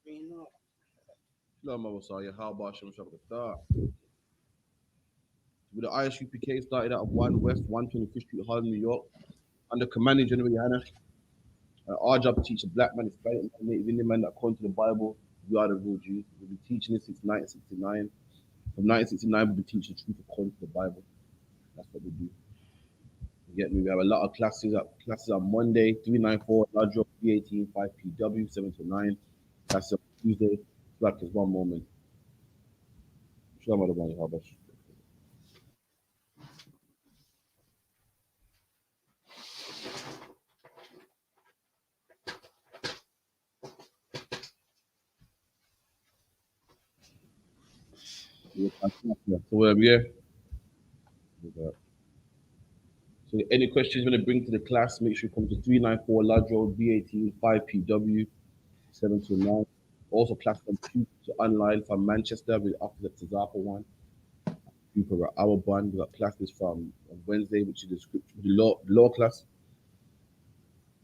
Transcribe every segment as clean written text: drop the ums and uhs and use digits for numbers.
No, Mama Saya, how about Shem Shabbat? With the ISUPK started out of 1 West 125th Street, Harlem, New York, under commanding General Yohana. Our job to teach a black man, Hispanic man, Native Indian man that according to the Bible, we are the real Jews. We've been teaching this since 1969. From 1969, we've been teaching the truth according to the Bible. That's what we do. You get me? We have a lot of classes on Monday, 394, Ladro, B18, 5PW, 7 to 9. That's on Tuesday. Black is one moment. Shalom, Adonai, Habash. So, yeah. So, any questions you want to bring to the class, make sure you come to 394 Lodge Road, B18, 5PW, 7 to 9. Also, class from 2 to online from Manchester with after the Tazapa one. We got our band. We got classes from on Wednesday, which is the scripture, the law class.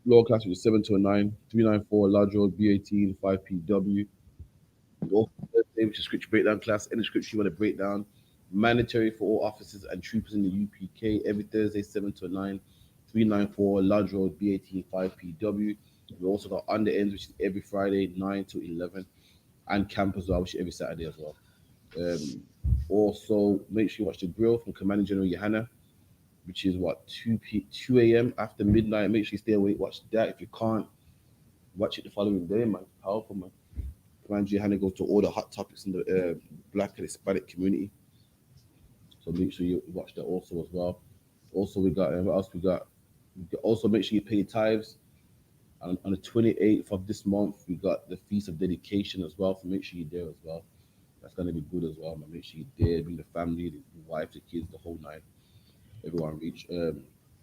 Law class which is 7 to 9, 394 Lodge Road, B18, 5PW. Also Thursday, which is scripture breakdown class. Any scripture you want to break down, mandatory for all officers and troopers in the UPK every Thursday, 7 to 9, 394 Lodge Road, B18, 5PW. We also got under ends, which is every Friday, 9 to 11, and camp as well, which is every Saturday as well. Also, make sure you watch the grill from Commanding General Yohana, which is what 2 a.m. after midnight. Make sure you stay awake. Watch that. If you can't, watch it the following day, man. Powerful, man. Commanding Yohana goes to all the hot topics in the Black and Hispanic community. So make sure you watch that also as well. Also, we got what else we got? Also, make sure you pay tithes. And on the 28th of this month, we got the Feast of Dedication as well. So make sure you're there as well. That's gonna be good as well, man. Make sure you're there, bring the family, the wife, the kids, the whole nine. Everyone reach.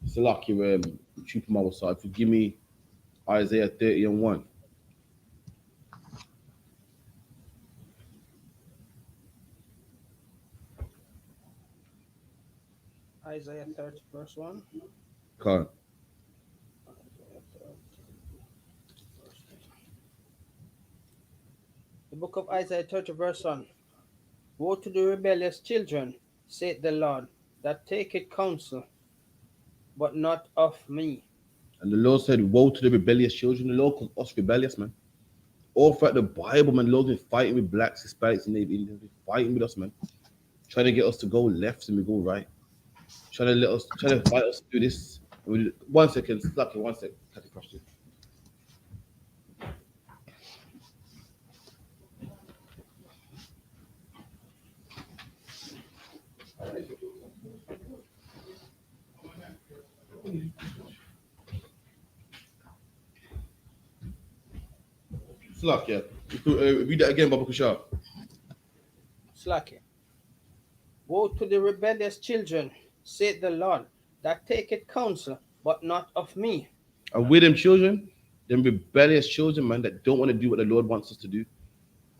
Salaki, Chupa Mama side. Forgive me, Isaiah 30 and 1. Isaiah 30, verse 1. Can't. Isaiah 30, verse 1. The book of Isaiah 30, verse 1. Woe to the rebellious children, saith the Lord, that take it counsel, but not of me. And the Lord said, woe to the rebellious children. The Lord calls us rebellious, man. All throughout the Bible, man, the Lord's been fighting with blacks, Hispanics, and Native Indians. Been fighting with us, man. Trying to get us to go left and we go right. Trying to fight us to do this. And we do, 1 second, Lucky, 1 second. Cut the question. Slack, yeah. Read that again, Baba Kushar. Slacky. Woe to the rebellious children, saith the Lord, that take it counsel, but not of me. And with them children, them rebellious children, man, that don't want to do what the Lord wants us to do.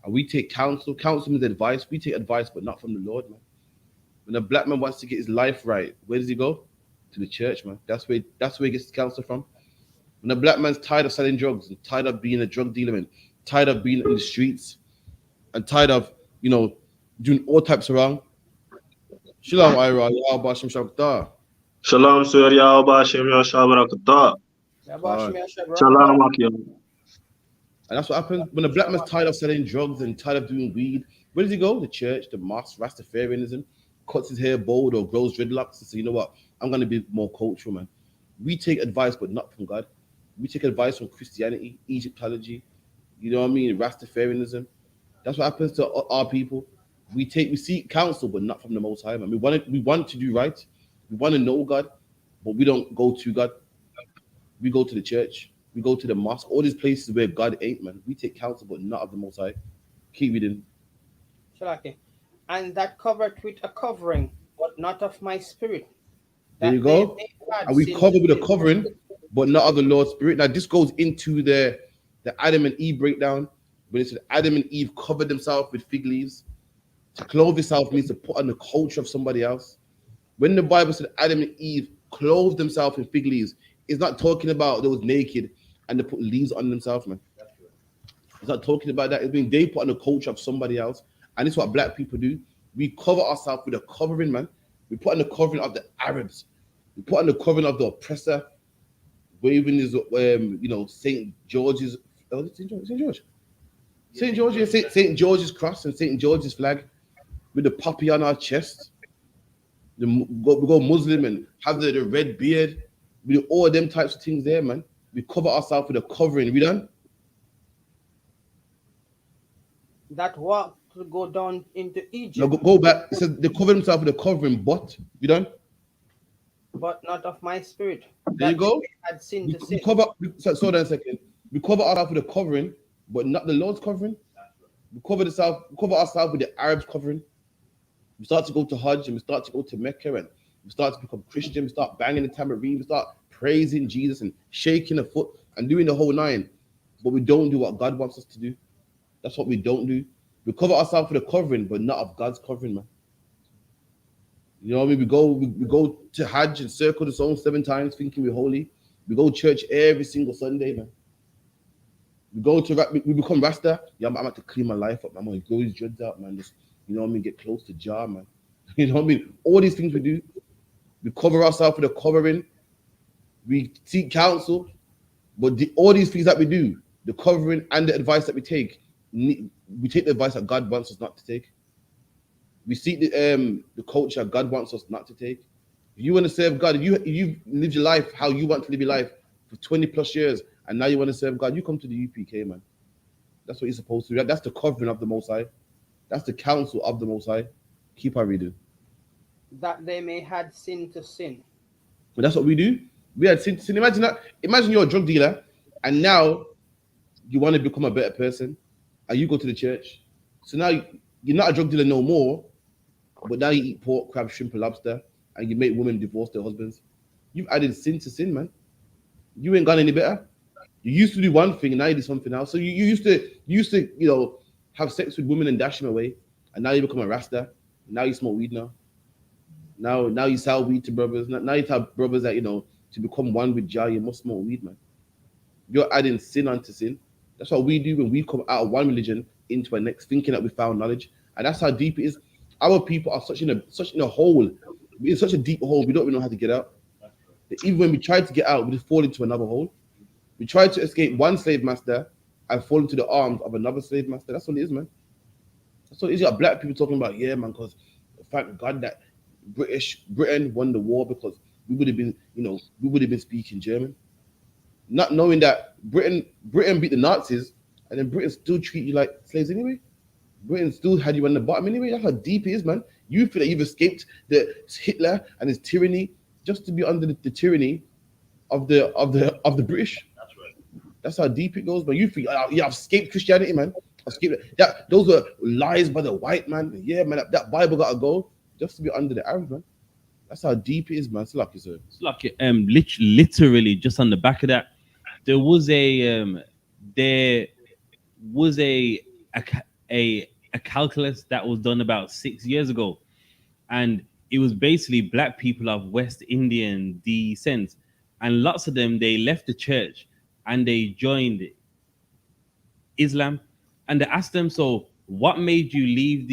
And we take counsel. Counsel means advice. We take advice, but not from the Lord, man. When a black man wants to get his life right, where does he go? To the church, man. That's where he gets his counsel from. When a black man's tired of selling drugs and tired of being a drug dealer and tired of being in the streets and tired of, doing all types of wrong. Shalom, Ira. Bashim Shabbat. Shalom, Sir Yahweh Shem Yahshabarakatah. Shalom, Akim. And that's what happens when a black man's tired of selling drugs and tired of doing weed. Where does he go? The church, the mosque, Rastafarianism, cuts his hair bald or grows dreadlocks and say, you know what? I'm going to be more cultural, man. We take advice, but not from God. We take advice from Christianity, Egyptology, you know what I mean? Rastafarianism. That's what happens to our people. We seek counsel, but not from the Most High, man. We want to do right. We want to know God, but we don't go to God. We go to the church. We go to the mosque. All these places where God ain't, man. We take counsel, but not of the Most High. Keep reading. Shalaki. And that covered with a covering, but not of my spirit. There you go. And we cover with a covering, but not of the Lord's Spirit. Now, this goes into the Adam and Eve breakdown. When it said Adam and Eve covered themselves with fig leaves. To clothe yourself means to put on the culture of somebody else. When the Bible said Adam and Eve clothed themselves in fig leaves, it's not talking about they was naked and they put leaves on themselves, man. It's not talking about that. It's being they put on the culture of somebody else. And it's what black people do. We cover ourselves with a covering, man. We put on the covering of the Arabs. We put on the covering of the oppressor, waving his, St. George's, St. George, St. George, St. George, yeah, St. George's cross and St. George's flag with the poppy on our chest. We go Muslim and have the red beard. We do all them types of things there, man. We cover ourselves with a covering. We done? That walk to go down into Egypt. No, go back. It says they cover themselves with a covering, but we done? But not of my spirit. There you go. Had sin to sin. Slow down a second. We cover ourselves with a covering, but not the Lord's covering. We cover ourselves with the Arabs covering. We start to go to Hajj and we start to go to Mecca and we start to become Christian. We start banging the tambourine. We start praising Jesus and shaking the foot and doing the whole nine. But we don't do what God wants us to do. That's what we don't do. We cover ourselves with a covering, but not of God's covering, man. You know what I mean? We go to Hajj and circle the zone 7 times, thinking we're holy. We go to church every single Sunday, man. We become Rasta. Yeah, I'm about to clean my life up, man. I'm gonna grow these dreads out, man. Just, you know what I mean? Get close to Jah, man. You know what I mean? All these things we do. We cover ourselves with a covering. We seek counsel, but all these things that we do, the covering and the advice that we take the advice that God wants us not to take. We seek the culture God wants us not to take. If you want to serve God, if you live your life how you want to live your life for 20 plus years, and now you want to serve God, you come to the UPK, man. That's what you're supposed to do. That's the covering of the Most High. That's the counsel of the Most High. Keep on reading. That they may had sin to sin. But that's what we do. We had sin to sin. Imagine that. Imagine you're a drug dealer, and now you want to become a better person, and you go to the church. So now you're not a drug dealer no more, but now you eat pork, crab, shrimp, and lobster, and you make women divorce their husbands. You've added sin to sin, man. You ain't gone any better. You used to do one thing, and now you do something else. So you used to, have sex with women and dash them away, and now you become a Rasta. Now you smoke weed now. Now you sell weed to brothers. Now you tell brothers that, to become one with Jah, you must smoke weed, man. You're adding sin onto sin. That's what we do when we come out of one religion into a next, thinking that we found knowledge. And that's how deep it is. Our people are such in a hole. We're in such a deep hole, we don't even know how to get out. Even when we try to get out, we just fall into another hole. We try to escape one slave master and fall into the arms of another slave master. That's what it is, man. That's what it is. You got black people talking about, yeah, man, because thank God that Britain won the war, because we would have been speaking German. Not knowing that Britain beat the Nazis, and then Britain still treat you like slaves anyway. Britain still had you on the bottom anyway. That's how deep it is, man. You feel that you've escaped the Hitler and his tyranny just to be under the tyranny of the British. That's right. That's how deep it goes, man. You feel, I've escaped Christianity, man. That. Those were lies by the white man. Yeah, man. That Bible gotta go just to be under the Arab, man. That's how deep it is, man. It's lucky, sir. It's like literally just on the back of that, there was a calculus that was done about 6 years ago, and it was basically black people of West Indian descent, and lots of them, they left the church and they joined Islam, and they asked them, so what made you leave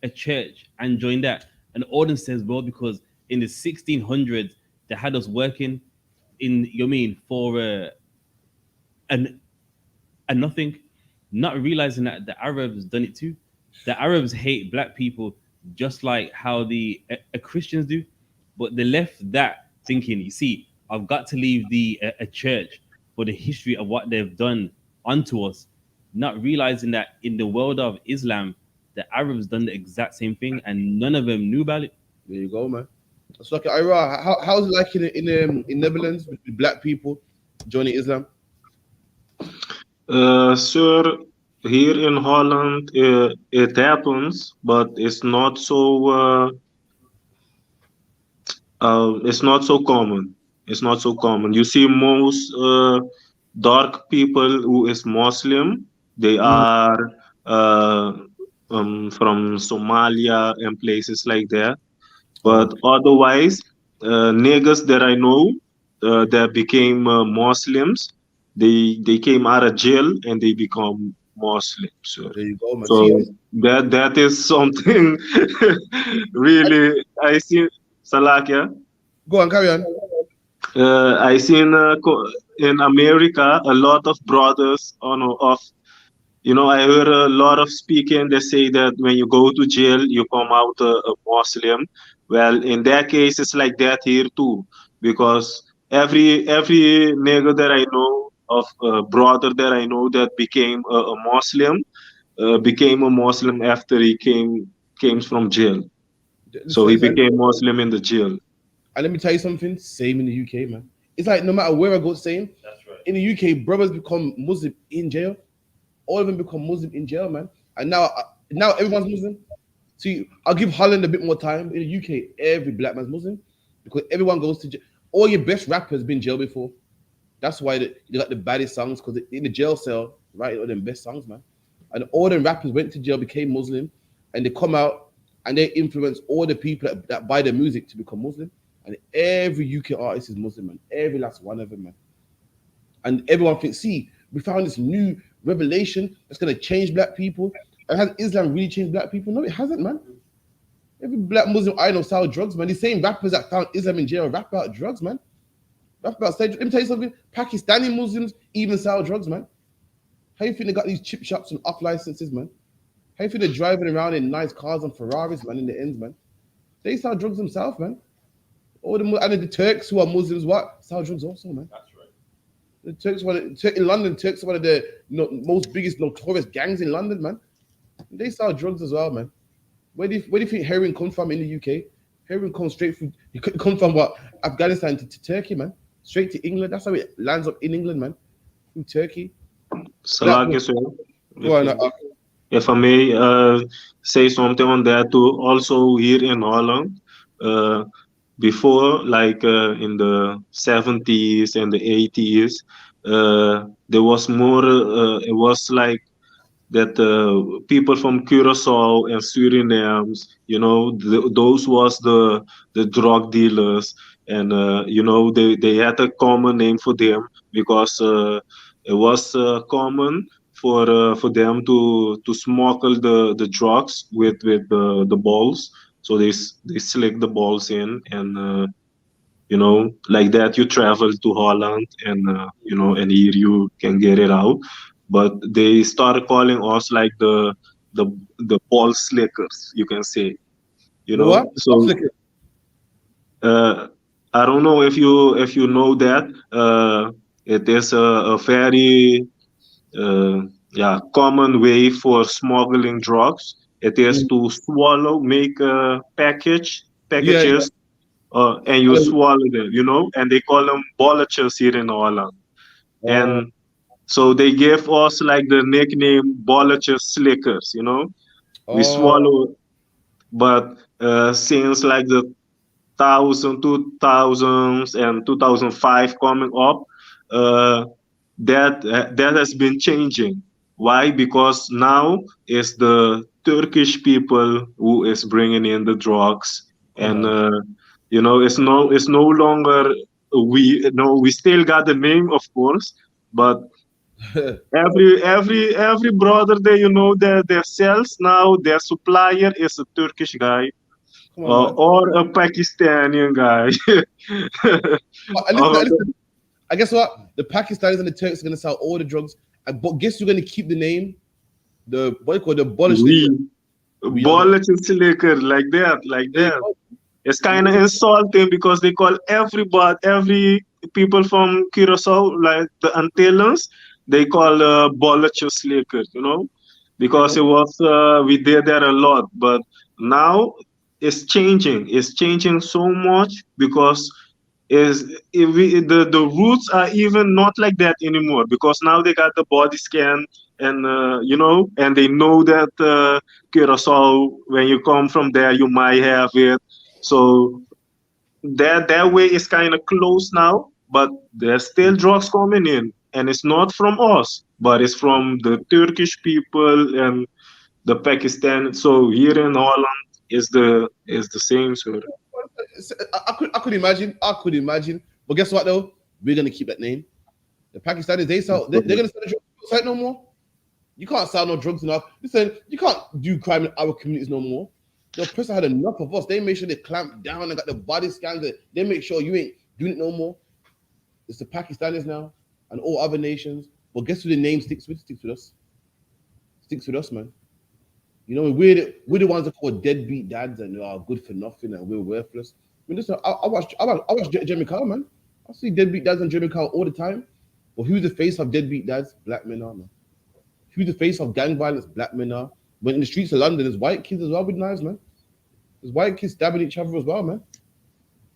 a church and join that? And Auden says, well, because in the 1600s they had us working for a nothing, not realizing that the Arabs done it too. The Arabs hate black people just like how the Christians do, but they left that thinking, you see, I've got to leave a church for the history of what they've done onto us, not realizing that in the world of Islam, the Arabs done the exact same thing, and none of them knew about it. There you go, man. It's like Ira. How's it like in Netherlands with black people joining Islam? Sir, here in Holland, it happens, but it's not so. It's not so common. It's not so common. You see, most dark people who is Muslim, they are from Somalia and places like that. But otherwise, niggas that I know that became Muslims, they came out of jail and they become Muslim. So There you go, man. so See, that is something really I see. Salakia. go on, carry on. I seen in America a lot of brothers of I heard a lot of speaking. They say that when you go to jail, you come out a Muslim. Well, in that case, it's like that here too, because every nigga that I know of brother that I know that became a Muslim after he came from jail. So he Listen, became Muslim in the jail. and let me tell you something. Same in the UK, man. It's like no matter where I go, same. That's right. In the UK, brothers become Muslim in jail. All of them become Muslim in jail, man. And now everyone's Muslim. See, I'll give Holland a bit more time. In the UK, every black man's Muslim because everyone goes to jail. All your best rappers been jail before. That's why they got the baddest songs because in the jail cell, writing all them best songs, man. And all them rappers went to jail, became Muslim, and they come out and they influence all the people that buy their music to become Muslim. And every UK artist is Muslim, man. Every last one of them, man. And everyone thinks, see, we found this new revelation that's gonna change black people. And has Islam really changed black people? No, it hasn't, man. Every black Muslim I know sell drugs, man. The same rappers that found Islam in jail rap about drugs, man. Rap about let me tell you something. Pakistani Muslims even sell drugs, man. How you think they got these chip shops and off licenses, man? How you think they're driving around in nice cars and Ferraris, man, in the ends, man? They sell drugs themselves, man. All the Turks who are Muslims, what? Sell drugs also, man. That's right. The Turks, in London, Turks are one of the most biggest notorious gangs in London, man. They sell drugs as well, man. Where do you think heroin comes from in the UK? Heroin comes straight from, it could come from what? Afghanistan to Turkey, man. Straight to England. That's how it lands up in England, man. Through Turkey. Salakia, sir. Go on, If I may say something on that too, also here in Holland, before, like in the 70s and the 80s, there was more, it was like that people from Curacao and Suriname, those was the drug dealers, and they had a common name for them because it was common for them to smuggle the drugs with the balls. So they slick the balls in, and like that you travel to Holland, and and here you can get it out. But they started calling us like the the ball slickers, you can say. the what? So uh, I don't know if you know that it is a very common way for smuggling drugs. It is to swallow, make Yeah, packages, and you swallow them, and they call them bolletjes here in Holland. yeah. And so they gave us like the nickname bolletjes slickers, we Oh, swallow, but since like the 2000s and 2005 coming up, uh, that has been changing. Why? Because now it's the Turkish people who is bringing in the drugs, come and on. it's no longer we still got the name, of course, but every brother there, their sales now, their supplier is a Turkish guy, Come on, man. or a Pakistani guy. Listen, Or listen. I guess what? The Pakistanis and the Turks are gonna sell all the drugs. But guess you're gonna keep the name, the what do you call it, the Polish liquor. we We are bullet and slicker like that, like there you that. go. It's kind of insulting because they call every people from Curacao, like the Antillans, they call Bolacho Slaker, because Yeah. it was we did that a lot, but now it's changing. It's changing so much because the roots are even not like that anymore because now they got the body scan, and and they know that Curacao, when you come from there you might have it, so that way is kind of close now, but there's still drugs coming in, and it's not from us, but it's from the Turkish people and the Pakistan. So here in Holland is the same, sir. I could imagine. I could imagine. But guess what though? We're gonna keep that name. The Pakistanis, they sell. They're gonna sell the drugs outside no more. You can't sell no drugs enough. Listen, you can't do crime in our communities no more. The oppressor had enough of us. They made sure they clamped down and got the body scans. They make sure you ain't doing it no more. It's the Pakistanis now and all other nations. But guess who the name sticks with? Sticks with us. Sticks with us, man. You know, we're the ones that call deadbeat dads and are good for nothing and we're worthless. I mean, listen, I watch Jeremy Kyle, man. I see deadbeat dads on Jeremy Kyle all the time. But who's the face of deadbeat dads? Black men are, man. Who's the face of gang violence? Black men are. But in the streets of London, there's white kids as well with knives, man. There's white kids stabbing each other as well, man.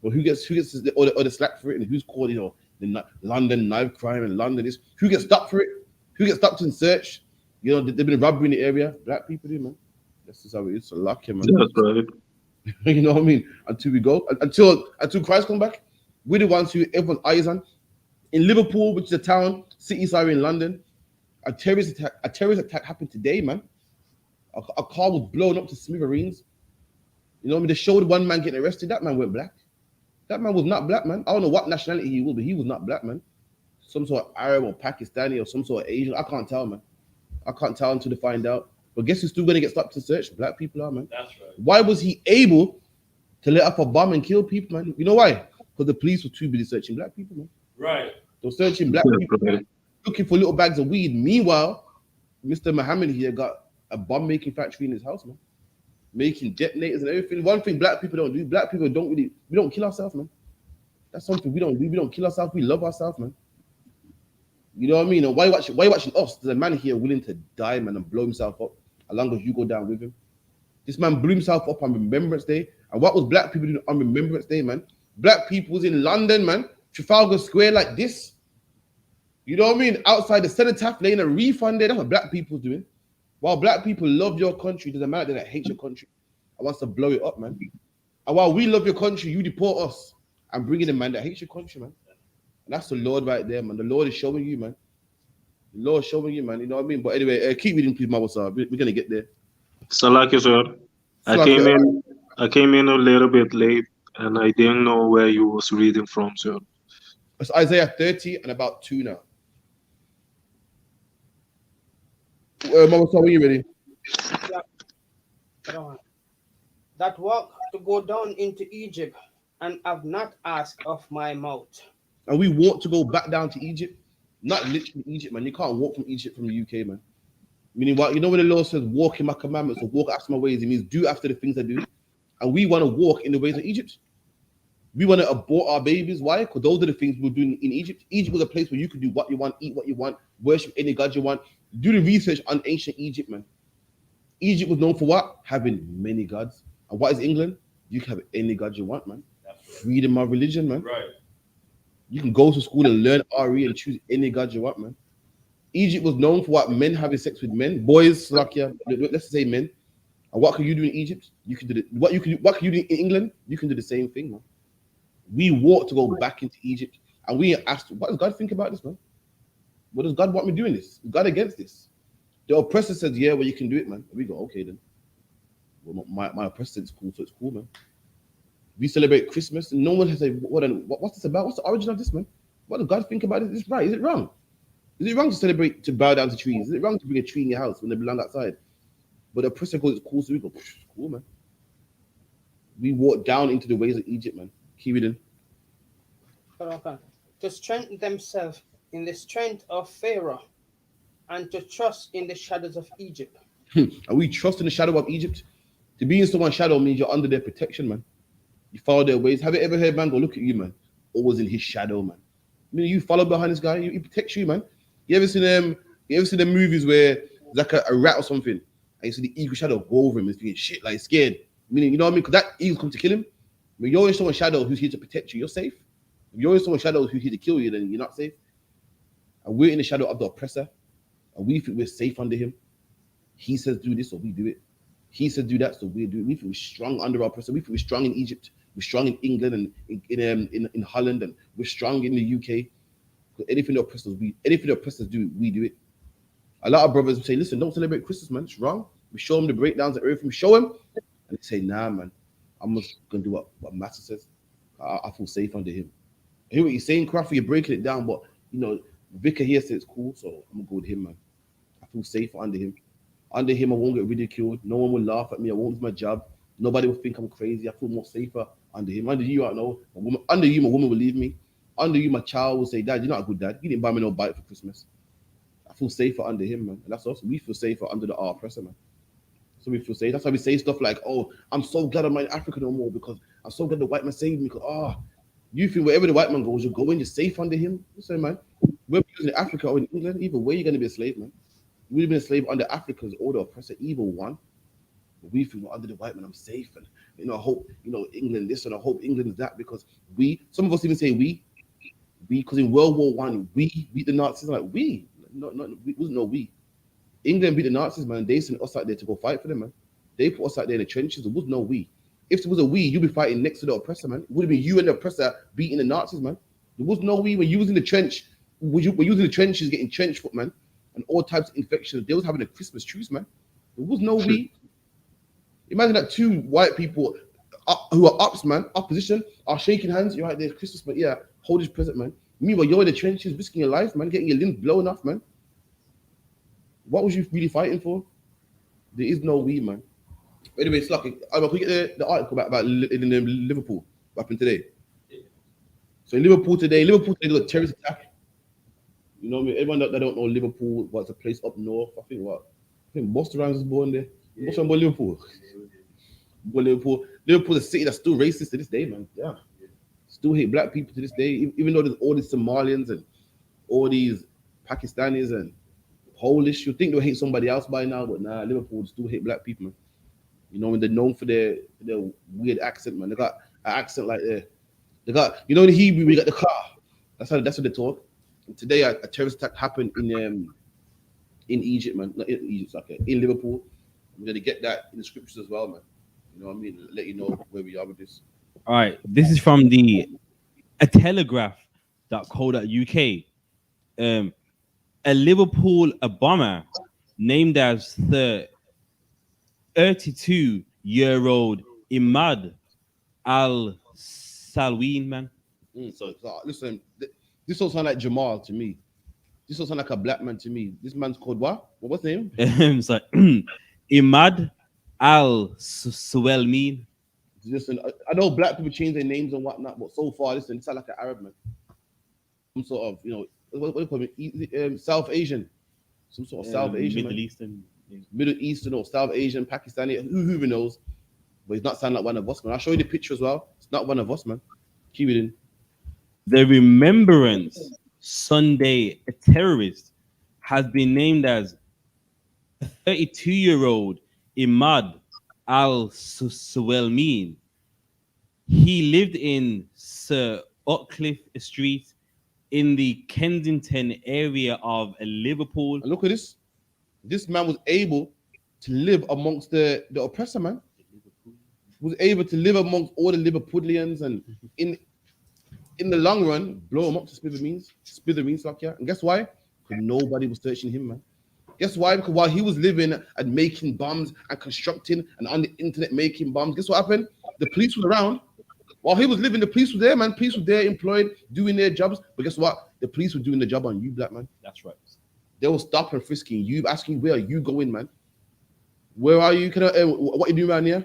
But who gets all the slack for it? And who's called, the London knife crime and London this? Who gets stopped for it? Who gets stopped in search? You know, they've been robbery in the area. Black people do, man. That's just how it is. So lucky, man. That's right. You know what I mean? Until we go, until Christ come back, we're the ones who everyone's eyes on. In Liverpool, which is a town, city sorry, in London, a terrorist attack happened today, man. A car was blown up to smithereens. You know what I mean? They showed one man getting arrested. That man went black. That man was not black, man. I don't know what nationality he was, but he was not black, man. Some sort of Arab or Pakistani or some sort of Asian. I can't tell, man. I can't tell until they find out. But guess who's still going to get stopped to search? Black people are, man. That's right. Why was he able to let up a bomb and kill people, man? You know why? Because the police were too busy searching black people, man. Right. They were searching black people, man, looking for little bags of weed. Meanwhile, Mr. Muhammad here got a bomb-making factory in his house, man. Making detonators and everything. One thing black people don't do, black people we don't kill ourselves, man. That's something we don't do. We don't kill ourselves. We love ourselves, man. You know what I mean? And why you watching us? There's a man here willing to die, man, and blow himself up as long as you go down with him. This man blew himself up on Remembrance Day. And what was black people doing on Remembrance Day, man? Black people was in London, man. Trafalgar Square like this. You know what I mean? Outside the cenotaph laying a refund there. That's what black people doing. While black people love your country, there's a man that hates your country and wants to blow it up, man. And while we love your country, you deport us and bring in a man that hates your country, man. And that's the Lord right there, man. The Lord is showing you, man. The Lord is showing you, man. You know what I mean? But anyway, keep reading, please, Mama. We're gonna get there. Salaki, sir. I came in a little bit late and I didn't know where you was reading from, sir. It's Isaiah 30 and about 2 now. Mama, when you ready? Yeah. That walk to go down into Egypt and have not asked of my mouth. And we want to go back down to Egypt. Not literally Egypt, man. You can't walk from Egypt from the UK, man. Meaning what? You know when the Lord says walk in my commandments or walk after my ways, it means do after the things I do. And we want to walk in the ways of Egypt. We want to abort our babies. Why? Because those are the things we were doing in Egypt. Egypt was a place where you could do what you want, eat what you want, worship any god you want. Do the research on ancient Egypt, man. Egypt was known for what? Having many gods. And what is England? You can have any god you want, man. Freedom of religion, man. Right. You can go to school and learn RE and choose any god you want, man. Egypt was known for what? Men having sex with men, boys, like let's say men. And what can you do in Egypt? You can do what can you do in England? You can do the same thing, man. We want to go back into Egypt, and we asked, what does God think about this, man? What does God want me doing this? Is God against this? The oppressor says, yeah, well, you can do it, man. We go, okay, then. Well, my oppressor said it's cool, so it's cool, man. We celebrate Christmas, and no one has said, what's this about? What's the origin of this, man? What does God think about it? Is this right? Is it wrong? Is it wrong to celebrate, to bow down to trees? Is it wrong to bring a tree in your house when they belong outside? But the oppressor goes, it's cool, so we go, cool, man. We walk down into the ways of Egypt, man. Keep it in. To strengthen themselves in the strength of Pharaoh and to trust in the shadows of Egypt. Are we trust in the shadow of Egypt? To be in someone's shadow means you're under their protection, man. You follow their ways. Have you ever heard man go, look at you, man? Always in his shadow, man. I mean, you follow behind this guy, he protects you, man. You ever seen them movies where there's like a rat or something, and you see the eagle shadow go over him and thinking shit, like scared. Meaning, you know what I mean? Because that eagle come to kill him. When you're in someone's shadow who's here to protect you, you're safe. If you're in someone's shadow who's here to kill you, then you're not safe. And we're in the shadow of the oppressor, and we think we're safe under him. He says do this, so we do it. He says do that, so we do it. We think we're strong under our oppressor. We think we're strong in Egypt. We're strong in England and in Holland, and we're strong in the UK. Anything the oppressors do, we do it. A lot of brothers say, listen, don't celebrate Christmas, man. It's wrong. We show them the breakdowns of everything. We show them, and they say, nah, man. I'm just gonna do what Master says. I feel safe under him. I hear what you're saying, Crawford. You're breaking it down, but you know, Vicar here says it's cool, so I'm gonna go with him, man. I feel safer under him. Under him, I won't get ridiculed. No one will laugh at me. I won't lose my job. Nobody will think I'm crazy. I feel more safer under him. Under you, I know. Under you, my woman will leave me. Under you, my child will say, "Dad, you're not a good dad. You didn't buy me no bike for Christmas." I feel safer under him, man. And that's us. We feel safer under the R oppressor, man. So we feel safe. That's why we say stuff like, "Oh, I'm so glad I'm not in Africa no more because I'm so glad the white man saved me." Because you feel wherever the white man goes, you're going. You're safe under him. Listen, man. Whether you're in Africa or in England, either way, you're gonna be a slave, man. We've been a slave under Africa's or the oppressor, either one. But we feel under the white man, I'm safe, and I hope England this and I hope England that because some of us even say because in World War One we beat the Nazis. Like we, not we wasn't no we. England beat the Nazis, man. They sent us out there to go fight for them, man. They put us out there in the trenches. There was no we. If there was a we, you'd be fighting next to the oppressor, man. It would have been you and the oppressor beating the Nazis, man. There was no we when you was in the trench. We're using the trenches, getting trench foot, man, and all types of infections. They was having a Christmas truce, man. There was no we. Imagine that two white people who are ups, man, opposition, are shaking hands. You're right there, Christmas, man. Yeah, hold his present, man. Meanwhile, you're in the trenches, risking your life, man, getting your limbs blown off, man. What was you really fighting for? There is no we, man. Anyway, it's lucky. Can we get the article about in Liverpool what happened today? So in Liverpool today got a terrorist attack. You know what I mean? Everyone that don't know Liverpool, what's a place up north? I think Busta Rhymes was born there. Busta born Liverpool. Liverpool's a city that's still racist to this day, man. Yeah. Still hate black people to this day, even though there's all these Somalians and all these Pakistanis and Polish. You think they'll hate somebody else by now, but nah, Liverpool still hate black people, man. You know, when they're known for their weird accent, man. They got an accent like they got, in Hebrew, we got the car. That's what they talk. And today, a terrorist attack happened in Egypt, man. Not in Egypt, okay, in Liverpool. We're going to get that in the scriptures as well, man. You know what I mean? Let you know where we are with this. All right. This is from the telegraph.co.uk. A Liverpool bomber named as the 32-year-old Imad al-Salween, man. So listen, this don't sound like Jamal to me. This don't sound like a black man to me. This man's called what? What's his name? It's like Imad al-Salween. Listen, I know black people change their names and whatnot, but so far, listen, it sounds like an Arab man. Some sort of, what do you call it? South Asian. Some sort of South Asian. Middle Eastern or South Asian, Pakistani, who even knows? But he's not sounding like one of us, man. I'll show you the picture as well. It's not one of us, man. Keep it in. The Remembrance Sunday terrorist has been named as 32-year-old Imad al-Salween. He lived in Sir Utcliffe Street in the Kensington area of Liverpool. And look at this. This man was able to live amongst the oppressor, man. Was able to live amongst all the Liverpudlians, and in the long run, blow him up to smithereens, like yeah. And guess why? Because nobody was searching him, man. Guess why? Because while he was living and making bombs and constructing and on the internet making bombs, guess what happened? The police was around. While he was living, the police were there, man. Police were there, employed, doing their jobs. But guess what? The police were doing the job on you, black man. That's right. They will stop and frisking you, asking where are you going, man? Where are you? What you doing around here?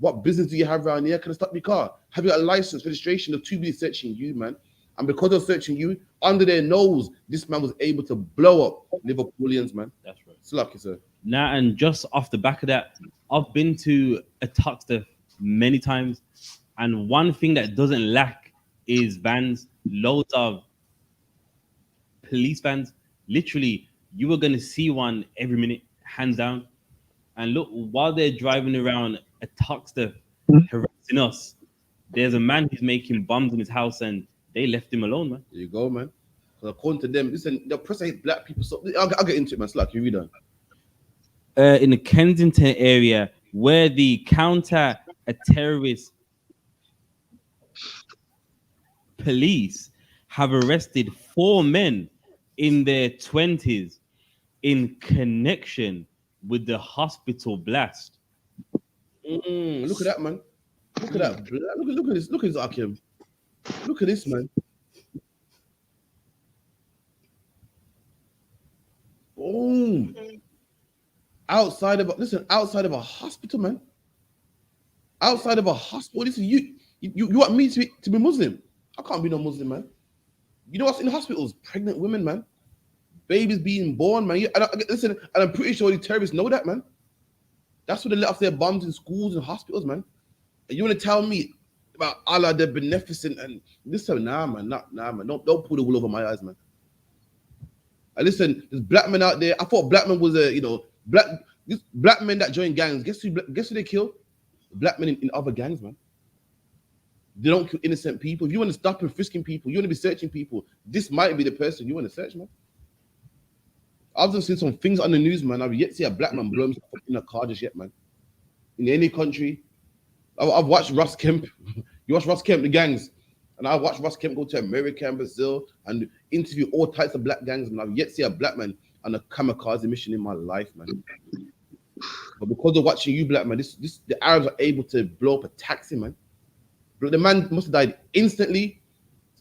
What business do you have around here? Can I stop your car? Have you got a license, registration? The two be searching you, man. And because they're searching you, under their nose, this man was able to blow up Liverpoolians, man. That's right. It's lucky, sir. Now, and just off the back of that, I've been to a Tuxter many times, and one thing that doesn't lack is vans, loads of police vans. Literally, you were going to see one every minute, hands down. And look, while they're driving around a Tuxter harassing us, there's a man who's making bombs in his house, and they left him alone, man. There you go, man. Because according to them, listen, the oppressor hates black people. So I'll get into it, man. It's like you read on. In the Kensington area, where the counter-terrorist police have arrested 4 men in their 20s in connection with the hospital blast. Look at that, man. Look at that. Look at this. Look at this, Akim. Look at this, man. home. Outside of a hospital, man. Outside of a hospital. Listen, you want me to be Muslim? I can't be no Muslim, man. You know what's in hospitals? Pregnant women, man. Babies being born, man. Listen, and I'm pretty sure the terrorists know that, man. That's what they let off their bombs in schools and hospitals, man. And you want to tell me about Allah, the beneficent, and listen, nah, man. Don't pull the wool over my eyes, man. And listen, there's black men out there. I thought black men was black men that join gangs. Guess who they kill? Black men in other gangs, man. They don't kill innocent people. If you want to stop and frisking people, you want to be searching people. This might be the person you want to search, man. I've just seen some things on the news, man. I've yet to see a black man blow himself up in a car just yet, man. In any country. I've watched Russ Kemp. You watch Russ Kemp, the gangs. And I watched Russ Kemp go to America and Brazil and interview all types of black gangs. And I've yet to see a black man on a kamikaze mission in my life, man. But because of watching you, black man, the Arabs are able to blow up a taxi, man. But the man must have died instantly,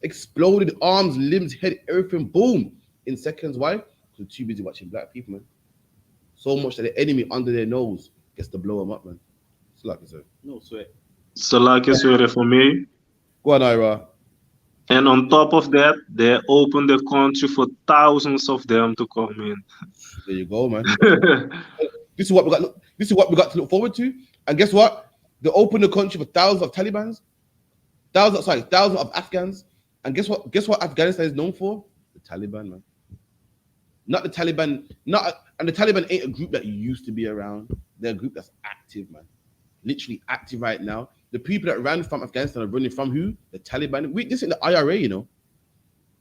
exploded, arms, limbs, head, everything, boom, in seconds. Why? Because they're too busy watching black people, man. So much that the enemy under their nose gets to blow them up, man. It's like I said. No sweat. So like is weer for me. Go on, Ira. And on top of that, they open the country for thousands of them to come in. There you go, man. This is what we got. This is what we got to look forward to. And guess what? They open the country for thousands of Talibans, thousands of Afghans. And guess what? Guess what Afghanistan is known for? The Taliban, man. Not the Taliban. And the Taliban ain't a group that used to be around. They're a group that's active, man. Literally active right now. The people that ran from Afghanistan are running from who? The Taliban. This ain't the IRA, you know.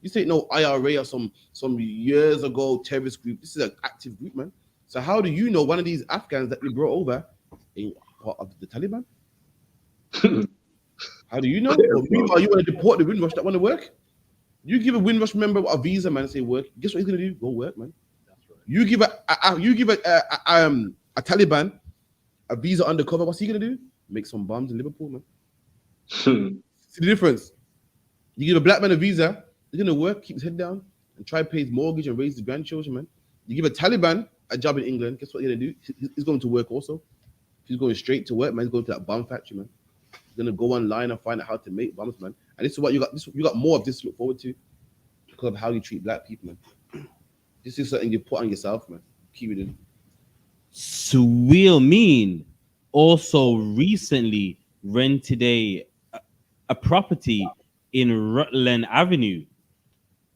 This ain't no IRA or some years ago terrorist group. This is an active group, man. So how do you know one of these Afghans that you brought over ain't part of the Taliban? How do you know? Well, meanwhile, you want to deport the Windrush that want to work? You give a Windrush member a visa, man, and say work. Guess what he's gonna do? Go work, man. That's right. You give a Taliban a visa undercover. What's he gonna do? Make some bombs in Liverpool, man. See the difference? You give a black man a visa, he's gonna work, keep his head down, and try to pay his mortgage and raise his grandchildren, man. You give a Taliban a job in England, guess what he's gonna do? He's going to work also. He's going straight to work, man. He's going to that bomb factory, man. He's gonna go online and find out how to make bombs, man. And this is what you got. You got more of this to look forward to because of how you treat black people, man. This is something you put on yourself, man. Keep it in. Sweel Mean also recently rented a property in Rutland Avenue,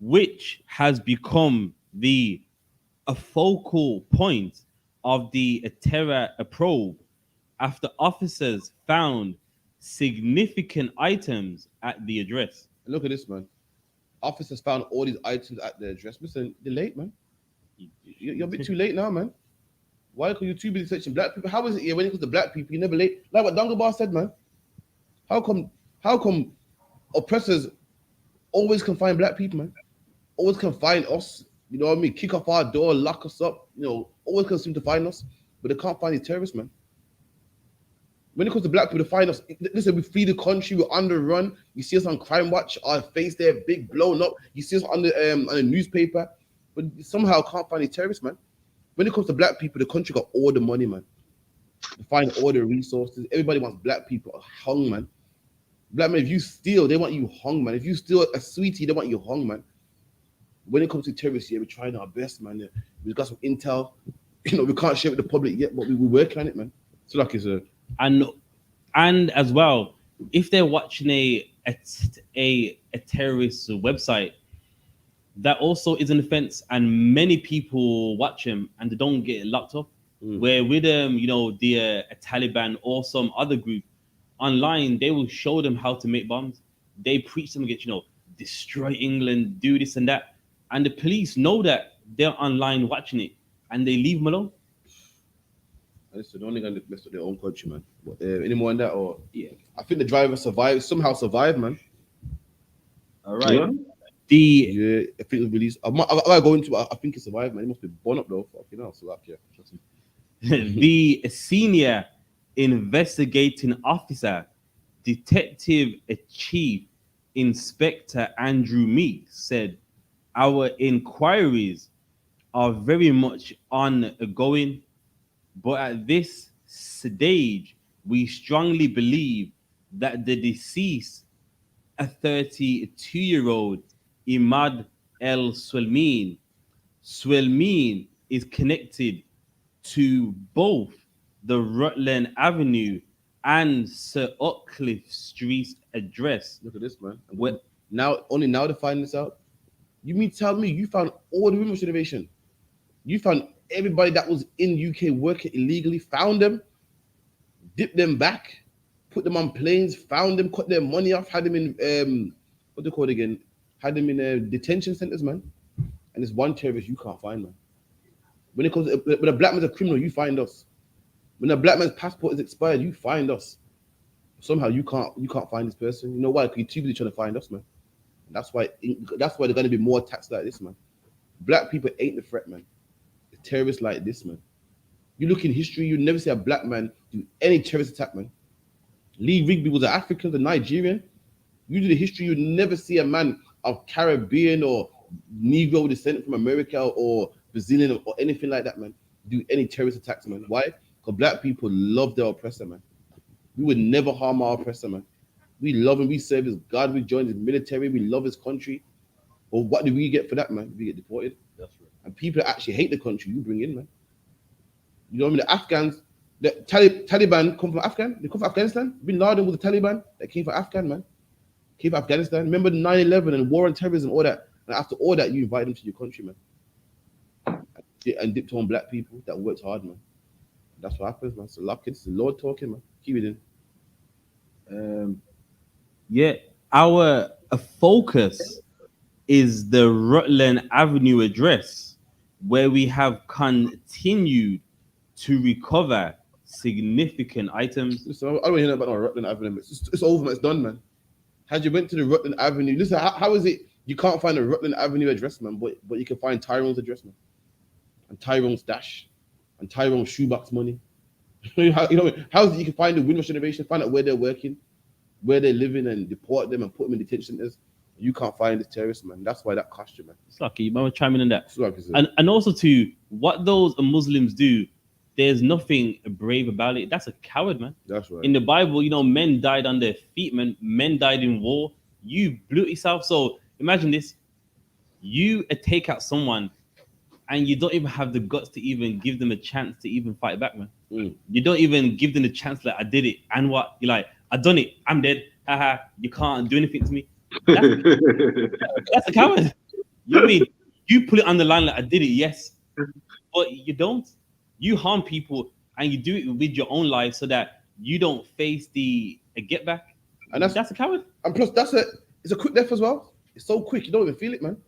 which has become a focal point of the terror probe after officers found significant items at the address. And look at this, man. Officers found all these items at the address. Listen, they're late, man. You're a bit too late now, man. Why? Because you're too busy searching black people. How is it here when it comes to black people? You're never late. Like what Dungabar said, man. How come oppressors always can find black people, man? Always can find us. You know what I mean? Kick off our door, lock us up. You know, always can seem to find us, but they can't find these terrorists, man. When it comes to black people, they find us. Listen, we flee the country. We're on the run. You see us on Crime Watch. Our face there, big blown up. You see us on the newspaper, but somehow can't find these terrorists, man. When it comes to black people, the country got all the money, man. They find all the resources. Everybody wants black people hung, man. Black man, if you steal, they want you hung, man. If you steal a sweetie, they want you hung, man. When it comes to terrorists, yeah, we're trying our best, man. We've got some intel. You know, we can't share it with the public yet, but we're working on it, man. So like it's and as well, if they're watching a terrorist website, that also is an offense, and many people watch them and they don't get locked up. Where with you know, the Taliban or some other group online, they will show them how to make bombs. They preach them against, you know, destroy England, do this and that, and the police know that they're online watching it, and they leave them alone. Listen, they're only gonna mess with their own country, man. Any more on that? Or yeah, I think the driver somehow survived, man. All right. Yeah. Yeah, I think it was released. I gotta go into it. I think he survived, man. He must be born up though. Fucking hell, so like, yeah. The senior investigating officer, Detective Chief Inspector Andrew Meek, said, "Our inquiries are very much ongoing, but at this stage, we strongly believe that the deceased, a 32-year-old Imad El Swelmeen is connected to both the Rutland Avenue and Sir Utcliffe Street address. Look at this, man. Where, Now, only now to find this out. You mean tell me you found all the Windrush innovation? You found everybody that was in UK working illegally, found them, dipped them back, put them on planes, found them, cut their money off, had them in what they call it again? Had them in detention centers, man. And it's one terrorist you can't find, man. When it comes to, when a black man's a criminal, you find us. When a black man's passport is expired, you find us. Somehow you can't find this person. You know why? Because you're too busy trying to find us, man. That's why there's gonna be more attacks like this, man. Black people ain't the threat, man. It's terrorists like this, man. You look in history, you never see a black man do any terrorist attack, man. Lee Rigby was an African, a Nigerian. You do the history, you never see a man of Caribbean or Negro descent from America or Brazilian or anything like that, man, do any terrorist attacks, man. Why? Because black people love their oppressor, man. We would never harm our oppressor, man. We love him, we serve his God, we join his military, we love his country. But what do we get for that, man? We get deported. That's right. And people that actually hate the country, you bring in, man. You know what I mean? The Afghans, the Taliban come from Afghan. They come from Afghanistan. Bin Laden was the Taliban that came from Afghan, man. Came from Afghanistan. Remember 9/11 and war on terrorism, all that. And after all that, you invite them to your country, man. And dipped on black people that worked hard, man. That's what happens, man. So luck, it's the Lord talking, man. Keep it in. yeah, our focus is the Rutland Avenue address, where we have continued to recover significant items. Listen, I don't hear about no Rutland Avenue. It's over, man. It's done, man. Had you went to the Rutland Avenue, listen, how is it you can't find a Rutland Avenue address, man, but you can find Tyrone's address, man, and Tyrone's dash, and Tyrone's shoebox money. You know, how is it you can find the Windrush innovation, find out where they're working, where they're living, and deport them and put them in detention centers. You can't find this terrorist, man. That's why that cost you, man. It's lucky, you might chime in on that. It's like I said. And also to what those Muslims do, there's nothing brave about it. That's a coward, man. That's right. In the Bible, you know, men died on their feet, man. Men died in war. You blew it yourself. So imagine this: you take out someone, and you don't even have the guts to even give them a chance to even fight back, man. You don't even give them the chance, like, I did it, and what? You're like, I done it. I'm dead. Haha. You can't do anything to me. That's a coward. You know what I mean? You put it on the line like, I did it, yes, but you don't. You harm people, and you do it with your own life so that you don't face the get back. And that's a coward. And plus, it's a quick death as well. It's so quick, you don't even feel it, man.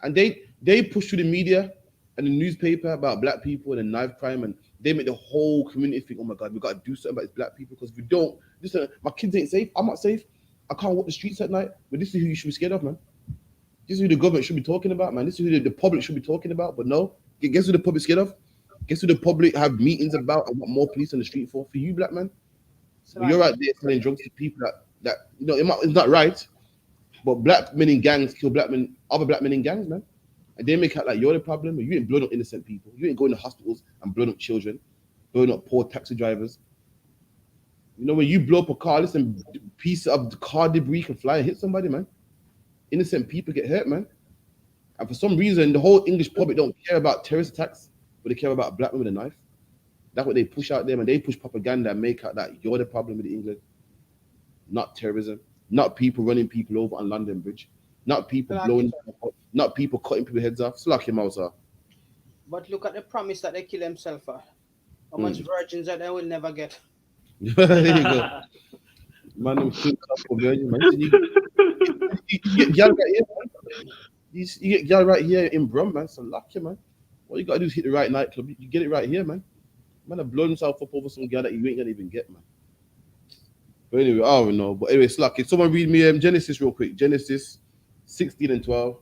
And they push through the media and the newspaper about black people and the knife crime, and they make the whole community think, oh my God, we got to do something about these black people, because if we don't, listen, my kids ain't safe, I'm not safe, I can't walk the streets at night. But this is who you should be scared of, man. This is who the government should be talking about, man. This is who the public should be talking about. But no, guess who the public scared of? Guess who the public have meetings about and want more police on the street for? For you, black man. So you're out there selling drugs to people that you know it's not right. But black men in gangs kill other black men in gangs, man. And they make out like you're the problem, but you ain't blowing up innocent people. You ain't going to hospitals and blowing up children, blowing up poor taxi drivers. You know, when you blow up a car, listen, piece of the car debris can fly and hit somebody, man. Innocent people get hurt, man. And for some reason, the whole English public don't care about terrorist attacks, but they care about a black man with a knife. That's what they push out there, and they push propaganda and make out that you're the problem with England. Not terrorism, not people running people over on London Bridge, not people not people cutting people's heads off. Slack him out, sir. But look at the promise that they kill themselves for. How much virgins that they will never get. There you go. Man, I'm still for virgin, man. You get gal right here, man. You get gal right here in Brum, man. So lucky, man. All you gotta do is hit the right nightclub. You get it right here, man. Man, have blown himself up over some gal that you ain't gonna even get, man. But anyway, I don't know. But anyway, it's lucky. Someone read me Genesis real quick. Genesis 16 and 12.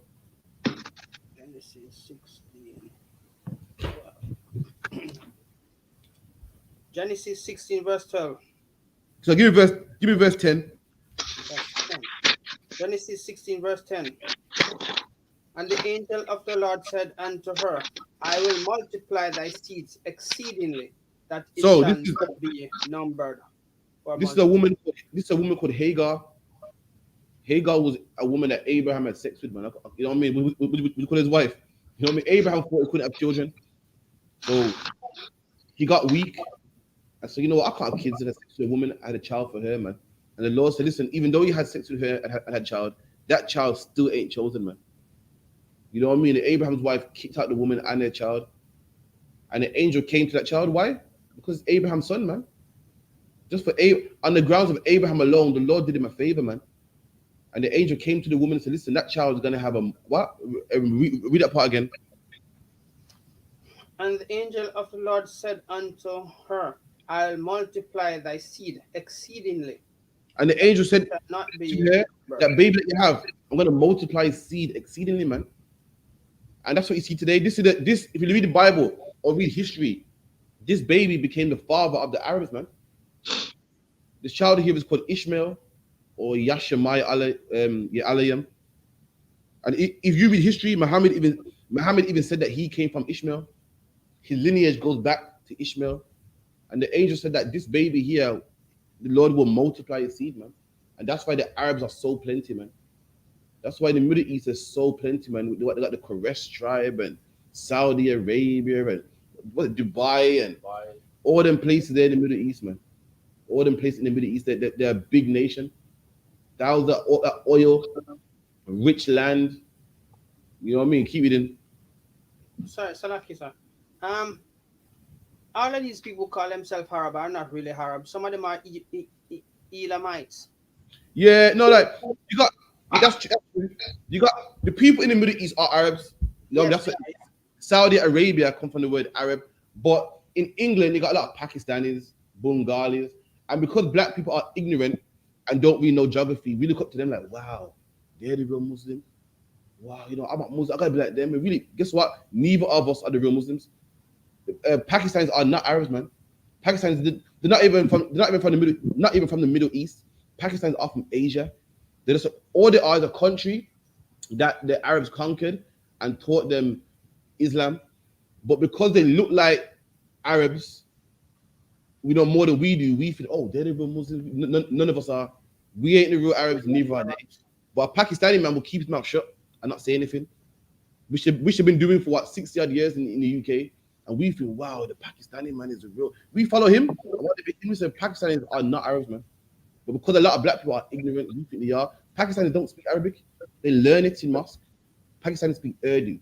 Genesis 16. Genesis 16 verse 12. So give me verse 10. Genesis 16 verse 10. And the angel of the Lord said unto her, I will multiply thy seeds exceedingly, that it So shall not be numbered or this is a multiplied. woman. This is a woman called Hagar. Hagar was a woman that Abraham had sex with, man. You know what I mean? We call his wife. You know what I mean? Abraham thought he couldn't have children, so he got weak. And so, you know what? I can't have kids. And I had sex with a woman. I had a child for her, man. And the Lord said, listen, even though you had sex with her and had a child, that child still ain't chosen, man. You know what I mean? And Abraham's wife kicked out the woman and their child. And the angel came to that child. Why? Because it's Abraham's son, man. Just on the grounds of Abraham alone, the Lord did him a favor, man. And the angel came to the woman and said, listen, that child is going to have a, what? Read that part again. And the angel of the Lord said unto her, I'll multiply thy seed exceedingly, And the angel said shall not to be her, numbered. that baby that you have, I'm going to multiply his seed exceedingly, man. And that's what you see today. This, if you read the Bible or read history, this baby became the father of the Arabs, man. This child here was called Ishmael or Yashamai Alayam. And if you read history, Muhammad even said that he came from Ishmael. His lineage goes back to Ishmael. And the angel said that this baby here, the Lord will multiply his seed, man. And that's why the Arabs are so plenty, man. That's why the Middle East is so plenty, man. They got the Quraysh tribe and Saudi Arabia and Dubai and all them places there in the Middle East, man. All them places in the Middle East, they're a big nation. That oil, rich land. You know what I mean? Keep it in. Sorry, Salaki, sir. Um, all of these people call themselves Arab are not really Arab. Some of them are Elamites. Yeah, no, like you got that's true. You got the people in the Middle East are Arabs. No, Yes, that's what Saudi Arabia come from the word Arab. But in England, you got a lot of Pakistanis, Bengalis, and because black people are ignorant and don't really know geography, we look up to them like, wow, they're the real Muslims. Wow, you know, I'm a Muslim. I gotta be like them. And really, guess what? Neither of us are the real Muslims. Pakistanis are not Arabs, man. Pakistanis, they're not even from the Middle East. Pakistanis are from Asia. They're just all they are is a country that the Arabs conquered and taught them Islam. But because they look like Arabs, we know more than we do. We think, oh, they're the real Muslims. None of us are. We ain't the real Arabs, neither are they. But a Pakistani man will keep his mouth shut and not say anything. Which have been doing for what 60 odd years in the UK. And we feel, wow, the Pakistani man is a real. We follow him. And what they say, Pakistanis are not Arabs, man. But because a lot of black people are ignorant, we think they are. Pakistanis don't speak Arabic. They learn it in mosque. Pakistanis speak Urdu,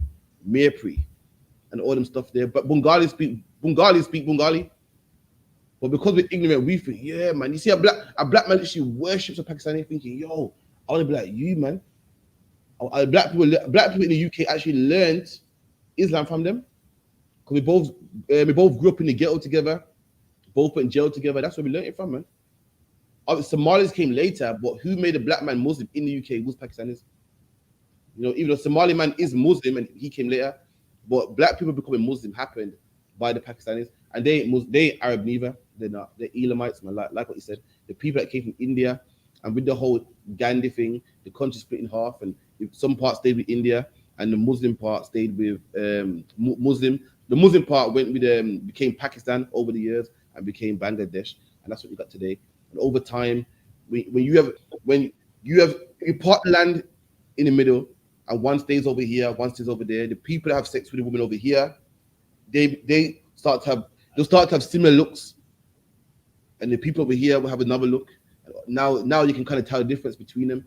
Mirpuri, and all them stuff there. But Bengalis speak Bengali. But because we're ignorant, we think, yeah, man. You see a black man actually worships a Pakistani, thinking, yo, I want to be like you, man. Black people in the UK actually learned Islam from them because we both grew up in the ghetto together, both went in jail together. That's where we learned it from, man. Somalis came later, but who made a black man Muslim in the UK was Pakistanis. You know, even though Somali man is Muslim and he came later, but black people becoming Muslim happened by the Pakistanis, and they ain't Arab neither. They're not. They're Elamites, man. Like what you said, the people that came from India, and with the whole Gandhi thing, the country split in half, and some parts stayed with India, and the Muslim part stayed with Muslim. The Muslim part went with became Pakistan over the years and became Bangladesh, and that's what you got today. And over time, when you part land in the middle, and one stays over here, one stays over there. The people that have sex with the woman over here, they'll start to have similar looks, and the people over here will have another look. Now you can kind of tell the difference between them,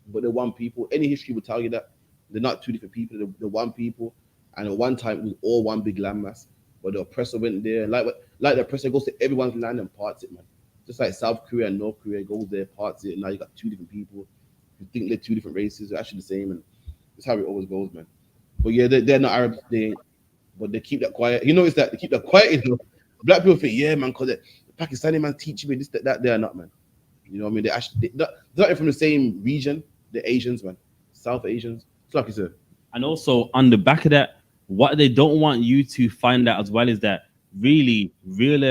but they're one people. Any history will tell you that they're not two different people. They're one people, and at one time it was all one big landmass. But the oppressor went there, like the oppressor goes to everyone's land and parts it, man. Just like South Korea and North Korea goes there, parts it, and now you got two different people. You think they're two different races, they're actually the same, and that's how it always goes, man. But yeah, they're not Arabs, but they keep that quiet. You notice that they keep that quiet. You know? Black people think, yeah, man, because the Pakistani man teaching me this, that. They're not, man. You know what I mean? They're not even from the same region. They're Asians, man. South Asians. It's like you said. And also on the back of that, what they don't want you to find out as well is that really real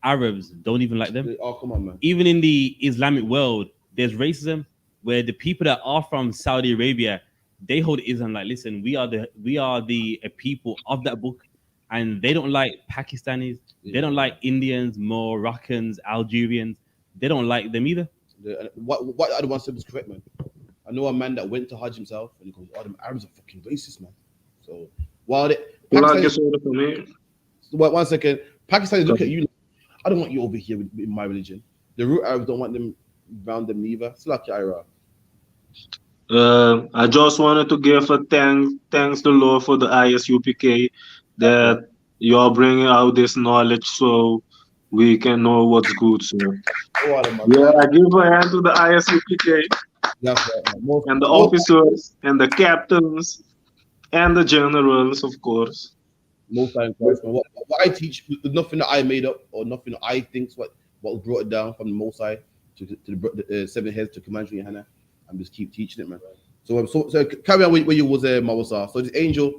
Arabs don't even like them. Oh, come on, man. Even in the Islamic world, there's racism where the people that are from Saudi Arabia, they hold Islam like, listen, we are the people of that book, and they don't like Pakistanis, they don't like Indians, Moroccans, Algerians, they don't like them either. What the other one said was correct, man. I know a man that went to Hajj himself, and he goes, "Oh, them Arabs are fucking racist, man." So while the Like Pakistanis, it's order for me. one second, Pakistanis look at you. I don't want you over here with my religion. The root Arabs don't want them around them neither. It's like Ira. I just wanted to give a thanks the Lord for the ISUPK Yeah. that you're bringing out this knowledge so we can know what's good. So Go on, man. yeah, I give a hand to the ISUPK That's right, man. Most, and the most, officers and the captains and the generals, of course. most time Christ, man. What I teach, nothing that I made up or nothing that I think's what brought it down from the Most High to the seven heads to Commander and Hannah. I'm just keep teaching it, man. So carry on where you was there, Mawasa. So this angel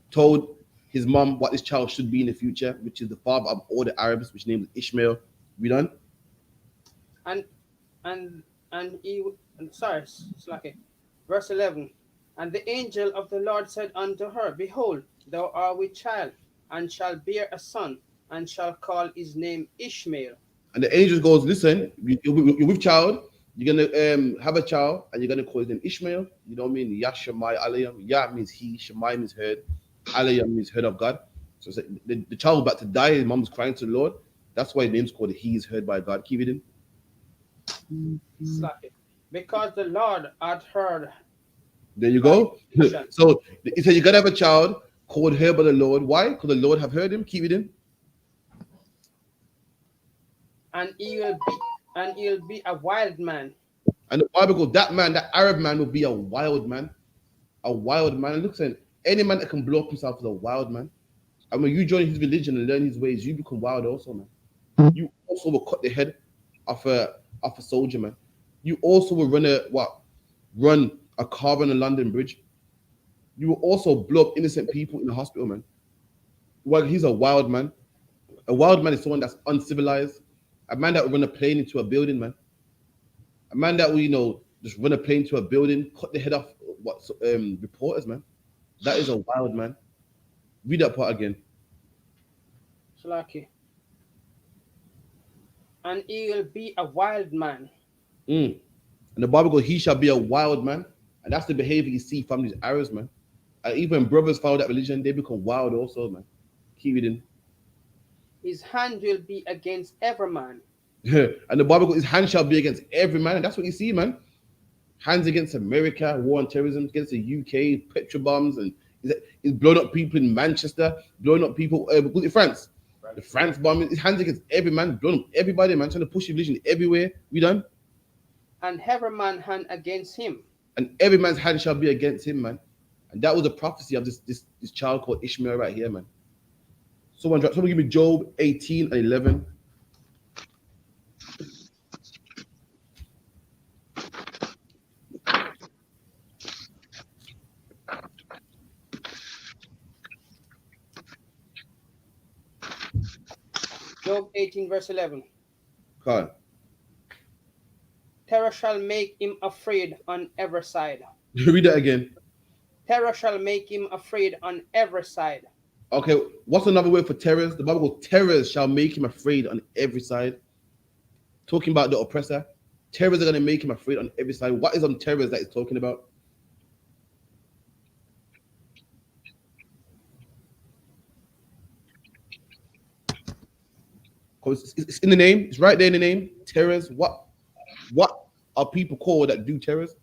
told his mom what this child should be in the future, which is the father of all the Arabs, which named Ishmael. We done? And and he sorry, Slacky. Verse 11. And the angel of the Lord said unto her, Behold, thou art with child, and shall bear a son, and shall call his name Ishmael. And the angel goes, listen, you're with child, you're gonna have a child, and you're gonna call his name Ishmael. You know what I mean? Yashemai Alayam. Yah means he, Shemai means heard, Alayam means heard of God. So it's like the child was about to die, his mom was crying to the Lord. That's why his name's called He is heard by God. Keep it in. Slacky. Because the Lord had heard. There you go. So it said you gotta have a child called heard by the Lord. Why? Because the Lord have heard him. Keep it in. And he'll be a wild man. And the Bible goes, that man, that Arab man will be a wild man. A wild man. And look, saying any man that can blow up himself is a wild man. And when you join his religion and learn his ways, you become wild also, man. You also will cut the head off a soldier, man. You also will run a car on a London Bridge. You will also blow up innocent people in the hospital, man. Well, he's a wild man. A wild man is someone that's uncivilized. A man that will run a plane into a building, man. A man that will, just run a plane to a building, cut the head off reporters, man. That is a wild man. Read that part again. Slacky. And he'll be a wild man. And the Bible goes, he shall be a wild man. And that's the behavior you see from these Arabs, man. And even brothers follow that religion, they become wild also, man. Keep reading. His hand will be against every man. And the Bible goes, his hand shall be against every man. And that's what you see, man. Hands against America, war on terrorism, against the UK, petrol bombs, and he's blowing up people in Manchester, blowing up people, France. The France bombing, his hands against every man, blowing up everybody, man, trying to push religion everywhere. We done? And every man hand against him. And every man's hand shall be against him, man. And that was a prophecy of this child called Ishmael right here, man. Someone give me Job 18 and 11. Job 18 verse 11. Come on. Terror shall make him afraid on every side. Read that again. Terror shall make him afraid on every side. Okay, what's another word for terrors? The Bible goes, terrors shall make him afraid on every side. Talking about the oppressor. Terrors are going to make him afraid on every side. What is on terrors that he's talking about? It's in the name. It's right there in the name. Terrors. What are people called that do terrors?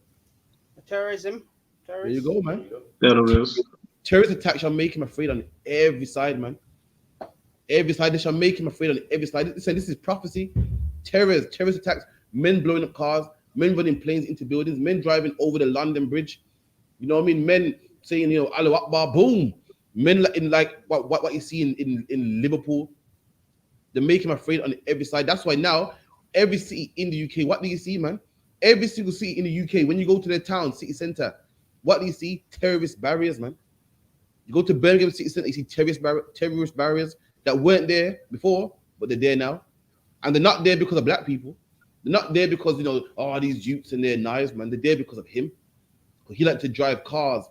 Terrorism. There you go, man. Terrorists. Terrorist attacks shall make him afraid on every side, man. Every side, they shall make him afraid on every side. Listen, this is prophecy. Terrorist attacks, men blowing up cars, men running planes into buildings, men driving over the London Bridge. You know what I mean? Men saying, Allahu Akbar, boom. Men in like what you see in Liverpool. They make him afraid on every side. That's why now, every city in the UK, what do you see, man? Every single city in the UK, when you go to their town, city centre, what do you see? Terrorist barriers, man. You go to Birmingham City Centre, you see terrorist barriers that weren't there before, but they're there now. And they're not there because of black people. They're not there because, these youths and their knives, man. They're there because of him. He liked to drive cars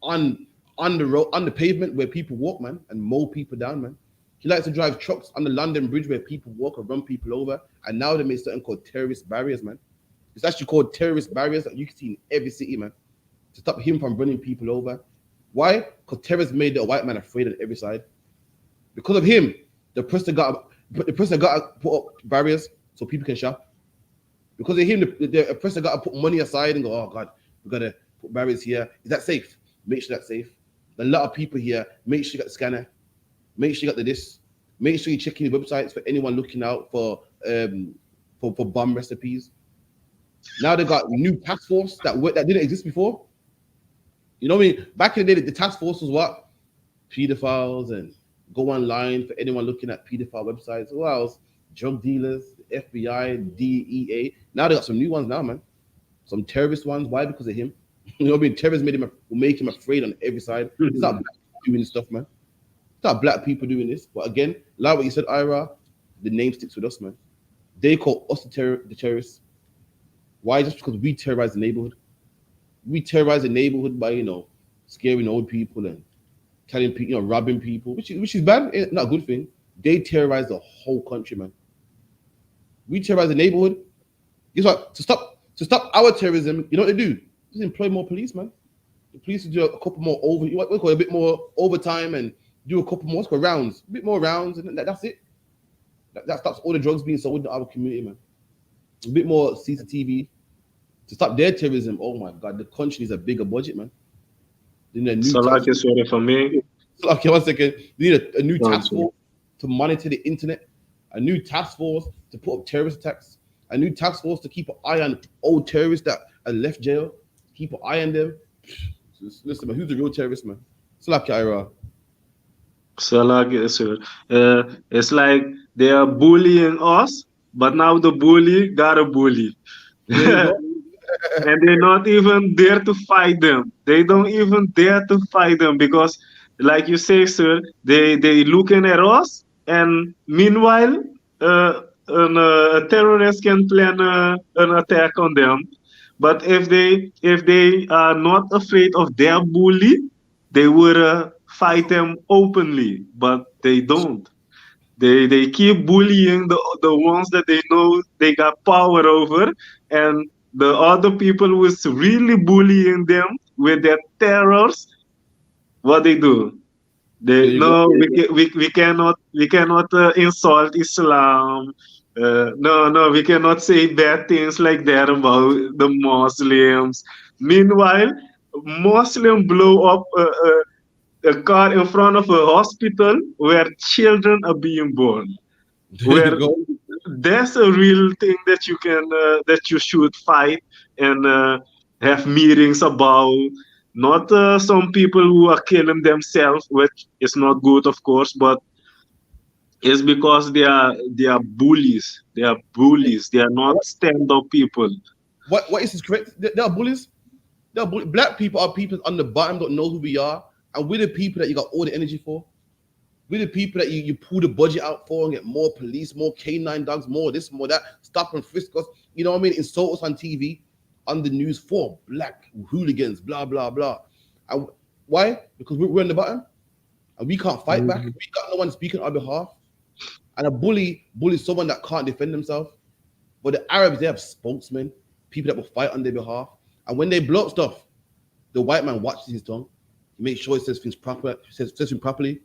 on the road, on the pavement where people walk, man, and mow people down, man. He likes to drive trucks on the London Bridge where people walk or run people over. And now they made something called terrorist barriers, man. It's actually called terrorist barriers that you can see in every city, man, to stop him from running people over. Why? Because terrorists made the white man afraid on every side. Because of him, the president got to put up barriers so people can shop. Because of him, the president got to put money aside and go, oh God, we got to put barriers here. Is that safe? Make sure that's safe. A lot of people here, make sure you got the scanner. Make sure you got the this. Make sure you're checking the websites for anyone looking out for bomb recipes. Now they got new task force that didn't exist before. You know what I mean? Back in the day, the task force was what? Pedophiles and go online for anyone looking at pedophile websites. Who else? Drug dealers, FBI, DEA. Now they got some new ones now, man. Some terrorist ones. Why? Because of him. You know what I mean? Terrorists will make him afraid on every side. It's not black people doing this stuff, man. It's not black people doing this. But again, like what you said, Ira, the name sticks with us, man. They call us the terrorists. Why? Just because we terrorize the neighborhood. We terrorize the neighborhood by, scaring old people and telling people, robbing people, which is bad. It's not a good thing. They terrorize the whole country, man. We terrorize the neighborhood. Guess what? To stop our terrorism, you know what they do? Just employ more police, man. The police do a couple more a bit more overtime and do a couple more rounds, a bit more rounds, and that's it. That stops all the drugs being sold in our community, man. A bit more CCTV to stop their terrorism. Oh my God, the country needs a bigger budget, man. So like you said for me. Okay, 1 second. We need a new task force to monitor the internet, a new task force to put up terrorist attacks, a new task force to keep an eye on old terrorists that are left jail, keep an eye on them. Listen, man, who's the real terrorist, man? It's like Ira. So like it's like they are bullying us, but now the bully got a bully. There you go. And they not even dare to fight them. They don't even dare to fight them because, like you say, sir, they looking at us, and meanwhile, a terrorist can plan an attack on them. But if they are not afraid of their bully, they would fight them openly. But they don't. They keep bullying the ones that they know they got power over, and the other people who is really bullying them with their terrors, what they do? We cannot insult Islam. No, we cannot say bad things like that about the Muslims. Meanwhile, Muslim blow up a car in front of a hospital where children are being born. Where there's a real thing that you can that you should fight and have meetings about. Not some people who are killing themselves, which is not good, of course, but it's because they are bullies. They are bullies. They are not stand-up people. What is this correct? They are bullies. Black people are people on the bottom don't know who we are, and we're the people that you got all the energy for. We're the people that you pull the budget out for and get more police, more canine dogs, more this, more that, stop and frisk us. You know what I mean? Insult us on TV, on the news for black hooligans, blah, blah, blah. And why? Because we're in the bottom and we can't fight back. We got no one speaking on our behalf. And a bully is someone that can't defend themselves. But the Arabs, they have spokesmen, people that will fight on their behalf. And when they blow up stuff, the white man watches his tongue. He makes sure he says things properly.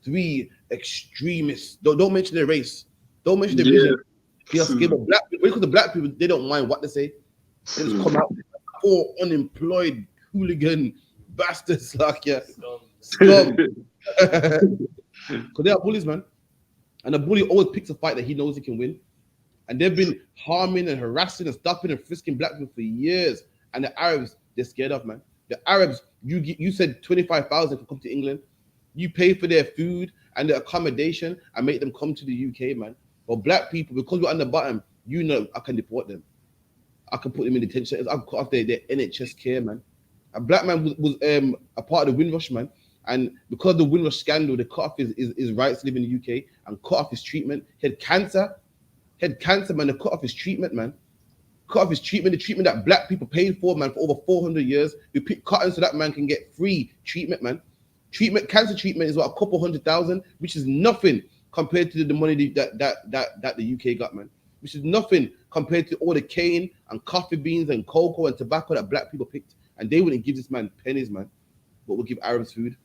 3 extremists. Don't mention their race. Don't mention their religion. They are scared of black people. Because the black people, they don't mind what they say. They just come out 4 unemployed hooligan bastards like scum. Because they are bullies, man. And a bully always picks a fight that he knows he can win. And they've been harming and harassing and stopping and frisking black people for years. And the Arabs, they're scared of, man. The Arabs, you said 25,000 to come to England. You pay for their food and their accommodation and make them come to the UK, man. But black people, because we're on the bottom, I can deport them. I can put them in detention centers. I can cut off their NHS care, man. A black man was a part of the Windrush, man. And because of the Windrush scandal, they cut off his rights to live in the UK and cut off his treatment. He had cancer, man. They cut off his treatment, man. cut off his treatment, the treatment that black people paid for, man, for over 400 years. We pick cotton so that man can get free treatment, man. Cancer treatment is what, a couple 100,000, which is nothing compared to the money that the UK got, man. Which is nothing compared to all the cane and coffee beans and cocoa and tobacco that black people picked. And they wouldn't give this man pennies, man. But we'll give Arabs food.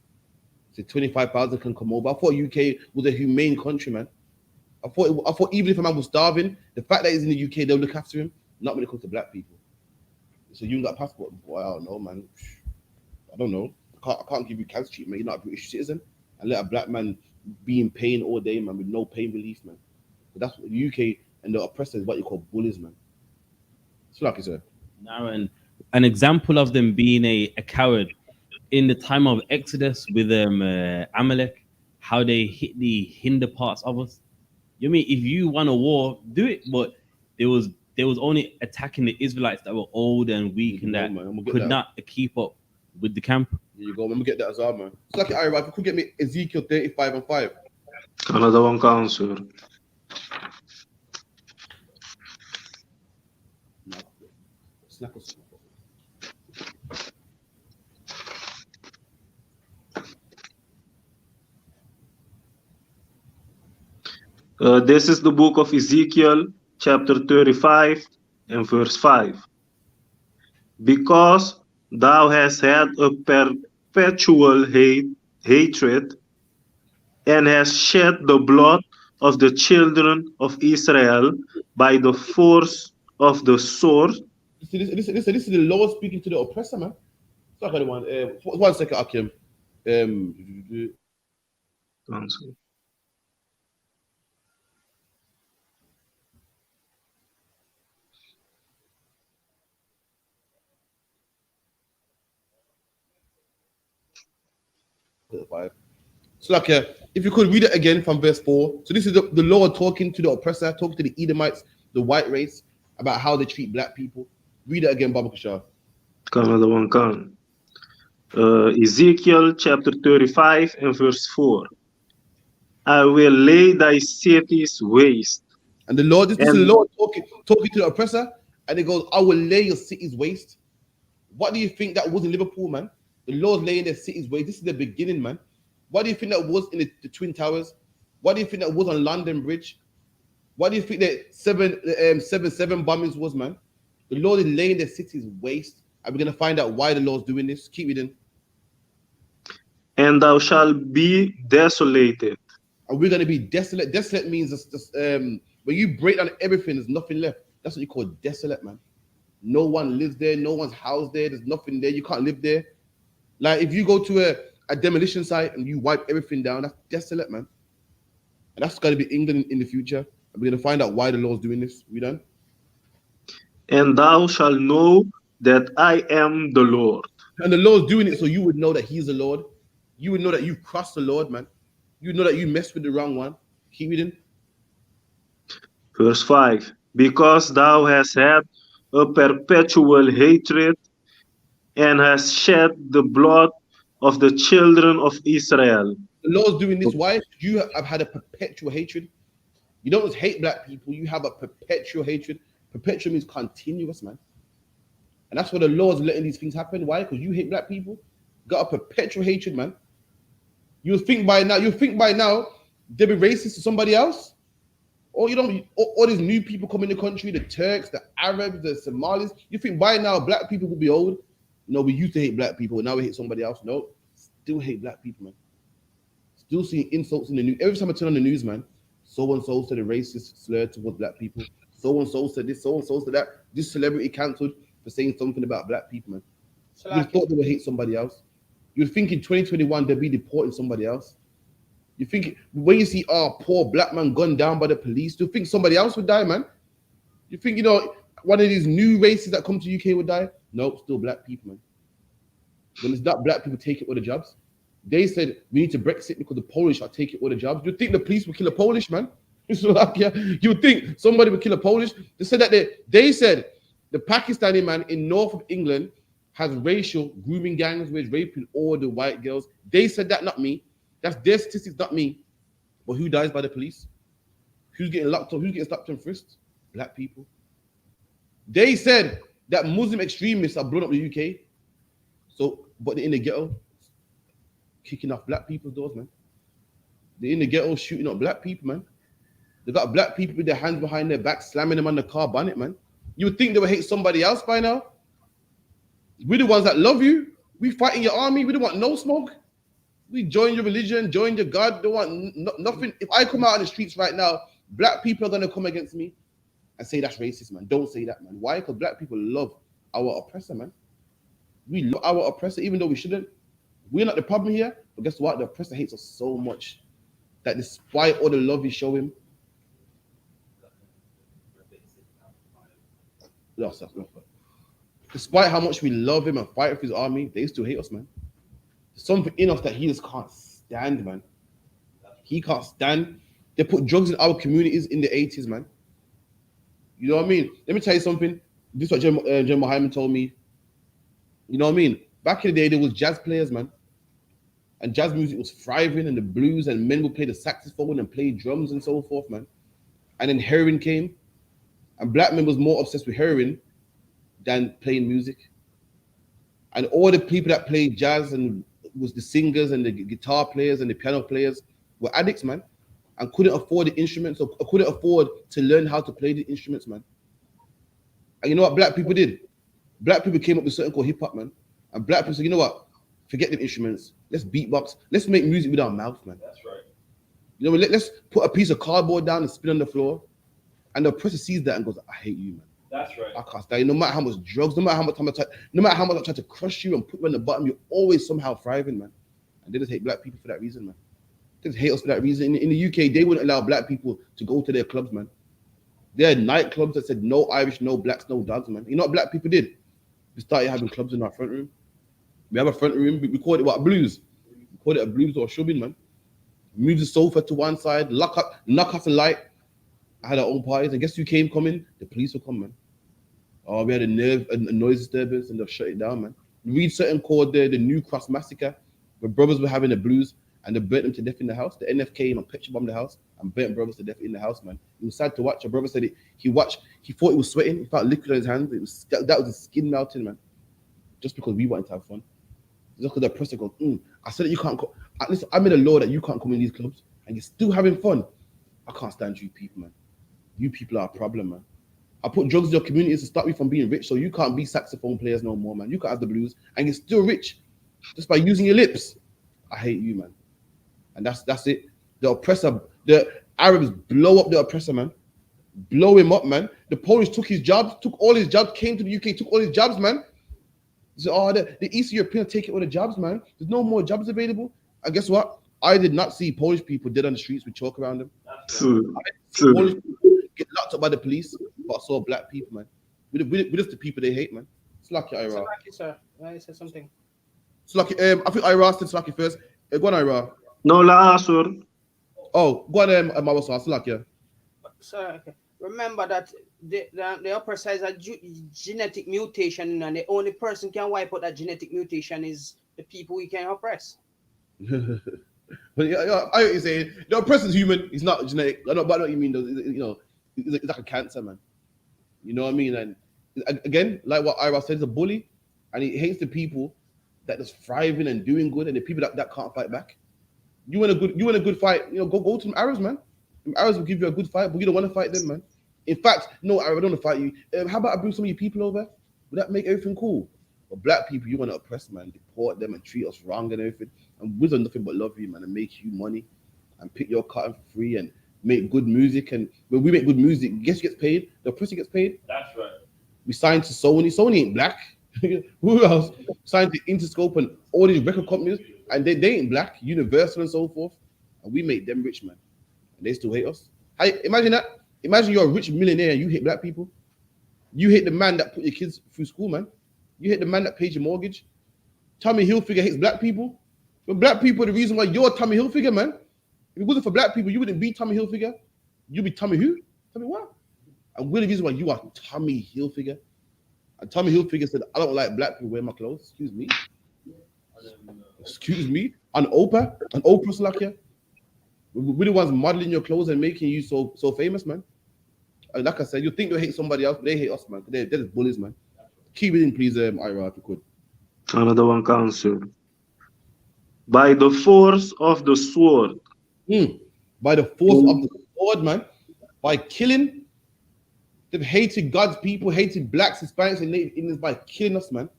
So 25,000 can come over. I thought UK was a humane country, man. I thought even if a man was starving, the fact that he's in the UK, they'll look after him. Not when it comes to black people. So you ain't got a passport? Boy, I don't know, man. I don't know. I can't give you cancer treatment. You're not a British citizen. And let a black man be in pain all day, man, with no pain relief, man. But that's what the UK and the oppressors, what you call bullies, man. It's like it's a Now, an example of them being a coward in the time of Exodus with Amalek, how they hit the hinder parts of us. You mean if you want a war, do it, but there was only attacking the Israelites that were old and weak and that could not keep up with the camp. Here you go. I'm gonna get that as well, man. It's like if you could get me Ezekiel 35:5. Another one counts, sir. Snap us. This is the book of Ezekiel, chapter 35 and verse 5. Because thou hast had a perpetual hatred and hast shed the blood of the children of Israel by the force of the sword. This is the Lord speaking to the oppressor, man. It's like anyone. 1 second, Akim. So like if you could read it again from verse 4. So this is the Lord talking to the oppressor, talking to the Edomites, the white race, about how they treat black people. Read it again, Baba Kashar. Another one can. Ezekiel chapter 35 and verse 4. I will lay thy cities waste. And the Lord, this is the Lord talking to the oppressor, and he goes, I will lay your cities waste. What do you think that was in Liverpool, man? The Lord's laying their cities waste. This is the beginning, man. What do you think that was in the Twin Towers? What do you think that was on London Bridge? What do you think that 7/7 bombings was, man? The Lord is laying their cities waste. And we're going to find out why the Lord's doing this. Keep reading. And thou shalt be desolated. And we're going to be desolate. Desolate means when you break down everything, there's nothing left. That's what you call desolate, man. No one lives there. No one's housed there. There's nothing there. You can't live there. Like if you go to a demolition site and you wipe everything down, that's desolate, man. And that's going to be England in the future. And we're going to find out why the Lord's doing this. We done? And thou shalt know that I am the Lord. And the Lord's doing it so you would know that he's the Lord. You would know that you've crossed the Lord, man. You would know that you messed with the wrong one. Keep reading. Verse 5. Because thou hast had a perpetual hatred and hast shed the blood of the children of Israel. The Lord's doing this. Why? You have had a perpetual hatred. You don't just hate black people. You have a perpetual hatred. Perpetual means continuous, man. And that's why the Lord's letting these things happen. Why? Because you hate black people. Got a perpetual hatred, man. You think by now they'll be racist to somebody else. Or you don't. All these new people come in the country, the Turks, the Arabs, the Somalis. You think by now black people will be old? No, we used to hate black people. Now we hate somebody else. No, still hate black people, man. Still seeing insults in the news. Every time I turn on the news, man, so and so said a racist slur towards black people. So and so said this. So and so said that. This celebrity cancelled for saying something about black people, man. So you thought they would hate somebody else. You'd think in 2021 they'd be deporting somebody else. You think when you see poor black man gunned down by the police, you think somebody else would die, man. You think one of these new races that come to UK would die? Nope, still black people, man. When it's not black people taking all the jobs, they said we need to Brexit because the Polish are taking all the jobs. You think the police would kill a Polish man? You would think somebody would kill a Polish? They said that they said the Pakistani man in north of England has racial grooming gangs where he's raping all the white girls. They said that, not me. That's their statistics, not me. But who dies by the police? Who's getting locked up? Who's getting slapped and frisked? Black people. They said that Muslim extremists are blown up the UK. So, but they're in the ghetto, kicking off black people's doors, man. They're in the ghetto shooting up black people, man. They got black people with their hands behind their back, slamming them on the car bonnet, man. You would think they would hate somebody else by now. We're the ones that love you. We fight in your army. We don't want no smoke. We join your religion, join your God. Don't want nothing. If I come out on the streets right now, black people are gonna come against me and say that's racist, man. Don't say that, man. Why? Because black people love our oppressor, man. We love our oppressor, even though we shouldn't. We're not the problem here. But guess what? The oppressor hates us so much that despite all the love we show him, despite how much we love him and fight for his army, they still hate us, man. There's something in us that he just can't stand, man. He can't stand. They put drugs in our communities in the 80s, man. You know what I mean? Let me tell you something. This is what Jen Hyman told me. You know what I mean? Back in the day, there was jazz players, man. And jazz music was thriving, and the blues, and men would play the saxophone and play drums and so forth, man. And then heroin came, and black men was more obsessed with heroin than playing music. And all the people that played jazz and was the singers and the guitar players and the piano players were addicts, man, and couldn't afford the instruments or couldn't afford to learn how to play the instruments, man. And you know what black people did? Black people came up with something called hip hop, man. And black people said, you know what? Forget the instruments. Let's beatbox. Let's make music with our mouth, man. That's right. You know, let's put a piece of cardboard down and spin on the floor. And the oppressor sees that and goes, I hate you, man. That's right. I can't stand you. No matter how much drugs, no matter how much I try to crush you and put you on the bottom, you're always somehow thriving, man. And they just hate black people for that reason, man. They just hate us for that reason. In the UK, they wouldn't allow black people to go to their clubs, man. They had nightclubs that said no Irish, no blacks, no dogs, man. You know what black people did? We started having clubs in our front room. We have a front room. We called it what? Blues. We called it a blues or a shubbing, man. Move the sofa to one side, knock off the light. I had our own parties. And guess who came coming? The police will come, man. Oh, we had a noise disturbance and they'll shut it down, man. You read something called the New Cross Massacre, where brothers were having the blues and they burnt them to death in the house. The NF came and picture bombed the house and burnt brothers to death in the house, man. It was sad to watch. A brother said he thought he was sweating. He felt liquid on his hands. That was his skin melting, man. Just because we wanted to have fun. Just because the oppressor goes, I said that you can't come. Listen, I made a law that you can't come in these clubs and you're still having fun. I can't stand you people, man. You people are a problem, man. I put drugs in your communities to stop you from being rich, so you can't be saxophone players no more, man. You can't have the blues, and you're still rich just by using your lips. I hate you, man. And that's it. The oppressor, the Arabs blow up the oppressor, man. Blow him up, man. The Polish took his jobs, took all his jobs, came to the UK, took all his jobs, man. So, the Eastern Europeans taking all the jobs, man. There's no more jobs available. And guess what? I did not see Polish people dead on the streets with chalk around them. Polish people get locked up by the police, but I saw black people, man. We're just the people they hate, man. Slacky Ira. Slacky, sir. I said something. Slacky, I think Ira said Slacky first. Go on, Ira. No, la sir. Oh, go on, Mawasa, Slacky. Sir, okay. Remember that the oppressor is a genetic mutation, and the only person can wipe out that genetic mutation is the people we can oppress. But yeah, I know what you're saying. The oppressor's human. He's not genetic. I know what you mean, though. You know, it's like a cancer, man. You know what I mean? And again, like what Ira said, he's a bully, and he hates the people that is thriving and doing good, and the people that can't fight back. You want a good fight? You know, go to them Arabs, man. Them Arabs will give you a good fight, but you don't want to fight them, man. In fact, no, Arab, I don't want to fight you. How about I bring some of your people over? Would that make everything cool? But black people, you want to oppress, man, deport them and treat us wrong and everything. And we do nothing but love you, man, and make you money and pick your cotton for free and make good music. And when we make good music, guess who gets paid? The oppressor gets paid. That's right. We signed to Sony. Sony ain't black. Who else? Signed to Interscope and all these record companies, and they ain't black, Universal and so forth. And we make them rich, man. And they still hate us. Imagine that. Imagine you're a rich millionaire and you hate black people. You hate the man that put your kids through school, man. You hate the man that paid your mortgage. Tommy Hilfiger hates black people. But black people are the reason why you're Tommy Hilfiger, man. If it wasn't for black people, you wouldn't be Tommy Hilfiger. You'd be Tommy who? Tommy what? And we're the reason why you are Tommy Hilfiger. And Tommy Hilfiger said, I don't like black people wearing my clothes. Excuse me. Excuse me. And Oprah's like here. We're the ones modeling your clothes and making you so famous, man. Like I said, you think they hate somebody else, but they hate us, man. They're just bullies, man. Keep reading, please, Ira, if you could. Another one cancer. By the force of the sword. By the force of the sword, man. By killing, they've hated God's people, hated blacks, Hispanics, and Native Indians by killing us, man.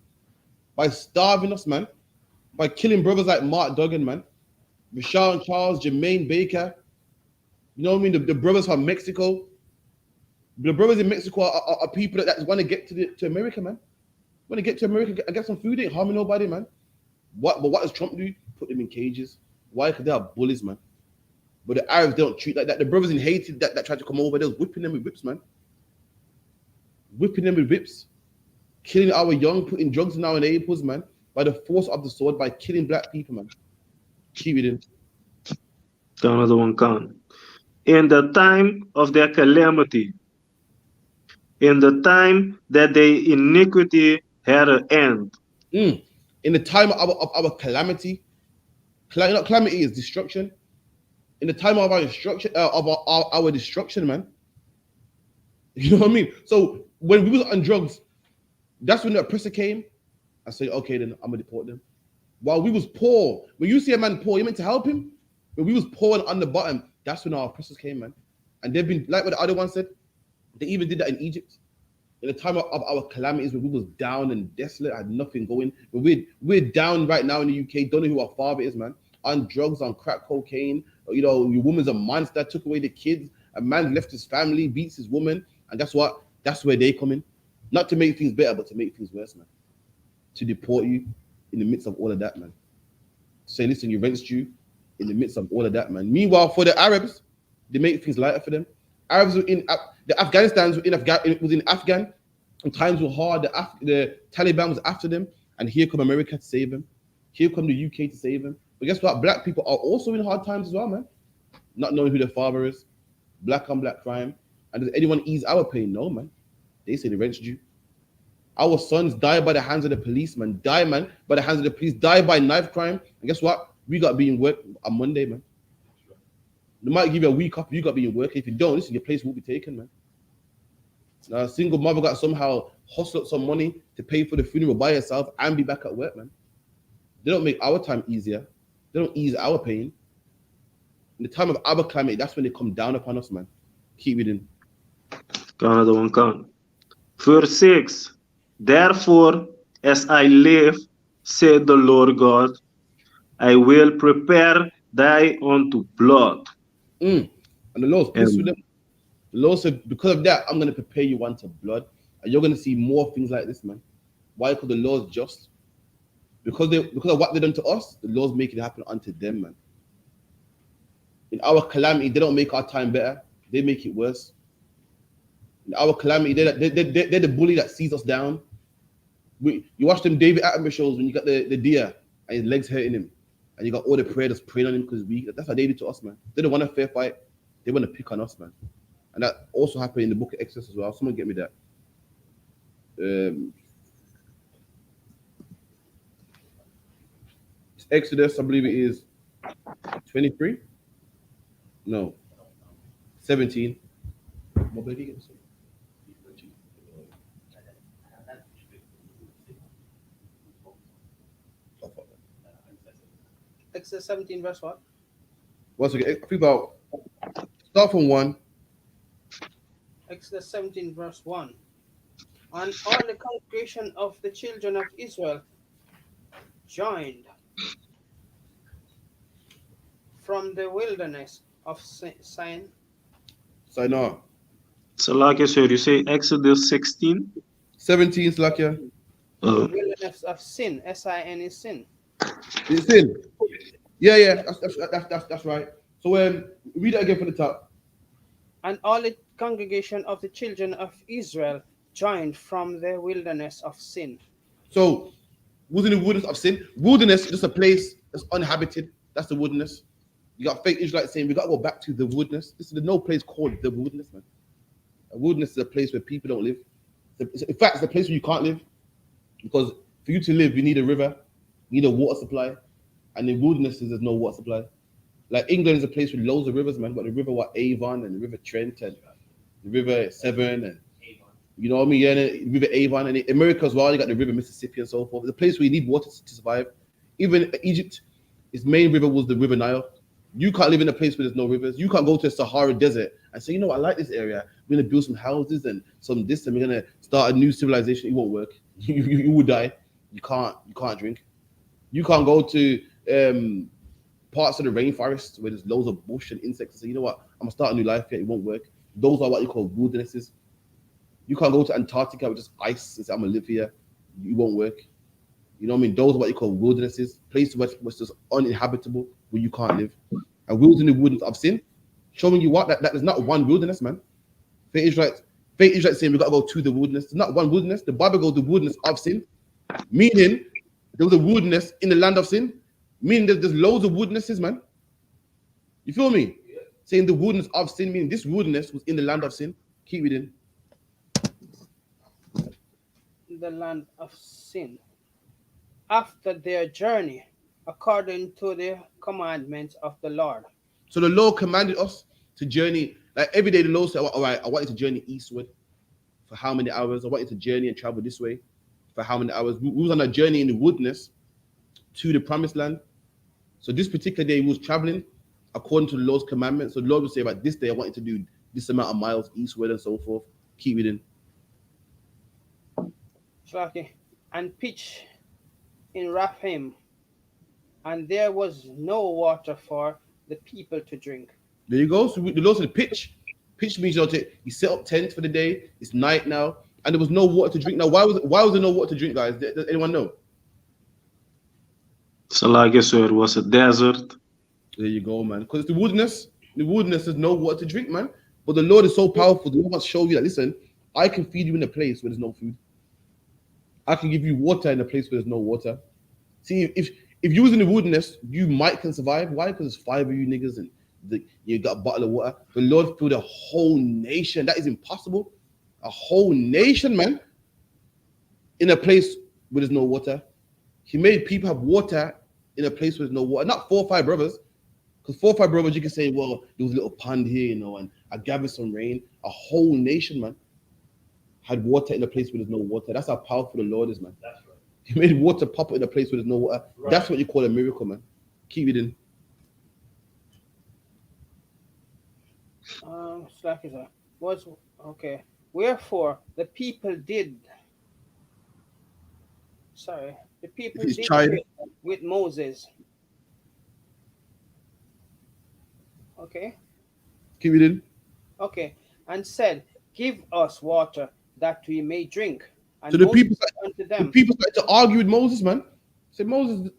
By starving us, man. By killing brothers like Mark Duggan, man. Rashawn Charles, Jermaine Baker. You know what I mean? The brothers from Mexico. The brothers in Mexico are people that want to get to America, man. Want to get to America and get some food, ain't harming nobody, man. But what does Trump do? Put them in cages. Why? Because they are bullies, man. But the Arabs don't treat like that. The brothers in Haiti that tried to come over, they was whipping them with whips, man. Whipping them with whips. Killing our young, putting drugs in our neighbors, man. By the force of the sword, by killing black people, man. Keep it in. Another one can. In the time of their calamity, in the time that their iniquity had an end. In the time of our calamity, calamity is destruction. In the time of our destruction, our destruction, man. You know what I mean? So when we was on drugs, that's when the oppressor came. I said, okay, then I'm gonna deport them. While we was poor, when you see a man poor, you meant to help him. When we was poor and on the bottom, that's when our oppressors came, man. And they've been like what the other one said. They even did that in Egypt. In the time of our calamities, when we was down and desolate, had nothing going. But we're down right now in the UK. Don't know who our father is, man. On drugs, on crack cocaine. You know, your woman's a monster. Took away the kids. A man left his family, beats his woman, and that's what. That's where they come in. Not to make things better, but to make things worse, man. To deport you in the midst of all of that, man. Say, listen, your rent's due in the midst of all of that, man. Meanwhile, for the Arabs, they make things lighter for them. Arabs were in the Afghanistan was in Afghan, and times were hard. The Taliban was after them, and here come America to save them. Here come the UK to save them. But guess what? Black people are also in hard times as well, man. Not knowing who their father is, black on black crime. And does anyone ease our pain? No, man. They say the rent's due. Our sons die by the hands of the police, man. Die, man, by the hands of the police. Die by knife crime. And guess what? We got to be in work on Monday, man. They might give you a week off. You got to be in work. If you don't, listen, your place will be taken, man. Now, a single mother got somehow hustle up some money to pay for the funeral by herself and be back at work, man. They don't make our time easier. They don't ease our pain. In the time of our calamity, that's when they come down upon us, man. Keep it in. Another one can. Verse 6. Therefore, as I live, said the Lord God, I will prepare thy unto blood. And the Lord's pissed with them. The Lord said, because of that, I'm going to prepare you unto blood. And you're going to see more things like this, man. Why? Because the Lord's just. Because of what they done to us, the Lord's making it happen unto them, man. In our calamity, they don't make our time better. They make it worse. In our calamity, they're the bully that sees us down. You watch them David Attenborough shows when you got the deer and his legs hurting him. And you got all the prayer that's praying on him because weak. That's what they did to us, man. They don't want a fair fight. They want to pick on us, man. And that also happened in the book of Exodus as well. Someone get me that. Exodus, I believe it is 23. No, 17. What did he get? Exodus 17, verse what? Once again, I think about start from 1. Exodus 17, verse 1. And all the congregation of the children of Israel joined from the wilderness of Sinai. Sinai. So like I said, you say Exodus 16? 17 Slakia. The wilderness of sin. S-I-N is sin. It's sin. Yeah. That's right. So read it again from the top. And all the congregation of the children of Israel joined from the wilderness of sin. So, what's in the wilderness of sin? Wilderness is just a place that's uninhabited. That's the wilderness. You got fake Israelites saying we got to go back to the wilderness. There's no place called the wilderness, man. A wilderness is a place where people don't live. In fact, it's a place where you can't live because for you to live, you need a river, you need a water supply, and in wildernesses there's no water supply. Like England is a place with loads of rivers, man. But the river Avon and the river Trent and the River Severn, and you know what I mean? Yeah, and the River Avon, and in America as well, you got the River Mississippi and so forth. It's a place where you need water to survive. Even Egypt, its main river was the River Nile. You can't live in a place where there's no rivers. You can't go to the Sahara Desert and say, you know what, I like this area. We're gonna build some houses and some this, and we're gonna start a new civilization. It won't work. You will die. You can't drink. You can't go to parts of the rainforest where there's loads of bush and insects and say, you know what, I'm gonna start a new life here. It won't work. Those are what you call wildernesses. You can't go to Antarctica with just ice and say, I'm gonna live here. It won't work. You know what I mean? Those are what you call wildernesses, places where it's just uninhabitable, where you can't live. And wilderness of sin, showing you what that is not one wilderness, man. Faith Israelites saying we gotta go to the wilderness. It's not one wilderness. The Bible goes the wilderness of sin, meaning there was a wilderness in the land of sin, meaning there's loads of wildernesses, man. You feel me? Yeah. Saying the wilderness of sin, meaning this wilderness was in the land of sin. Keep reading. The land of sin. After their journey, according to the commandments of the Lord. So the Lord commanded us to journey. Like every day, the Lord said, all right, I want you to journey eastward for how many hours? I want you to journey and travel this way for how many hours? We was on a journey in the wilderness to the promised land. So this particular day, we was traveling according to the Lord's commandments. So the Lord would say, about this day, I want you to do this amount of miles eastward and so forth. Keep reading. Okay. And pitch in Raphim, and there was no water for the people to drink. There you go. So the Lord said pitch. Pitch means you set up tents for the day. It's night now, and there was no water to drink. Now, why was there no water to drink, guys? Does anyone know? So like I said, it was a desert. There you go, man. Because the wilderness. The wilderness is no water to drink, man. But the Lord is so powerful. The Lord wants to show you that, listen, I can feed you in a place where there's no food. I can give you water in a place where there's no water. See, if you was in the wilderness, you can survive. Why? Because there's 5 of you niggas and you got a bottle of water. The Lord filled a whole nation. That is impossible. A whole nation, man, in a place where there's no water. He made people have water in a place where there's no water. Not 4 or 5 brothers. Because 4 or 5 brothers, you can say, well, there was a little pond here, and I gathered some rain. A whole nation, man, had water in a place where there's no water. That's how powerful the Lord is, man. That's right. He made water pop up in a place where there's no water. Right. That's what you call a miracle, man. Keep it in. Was okay. Wherefore the people did. The people did with Moses. Okay. Keep it in. Okay, and said, "Give us water that we may drink." And so the people started to argue with Moses, man. Say, Moses,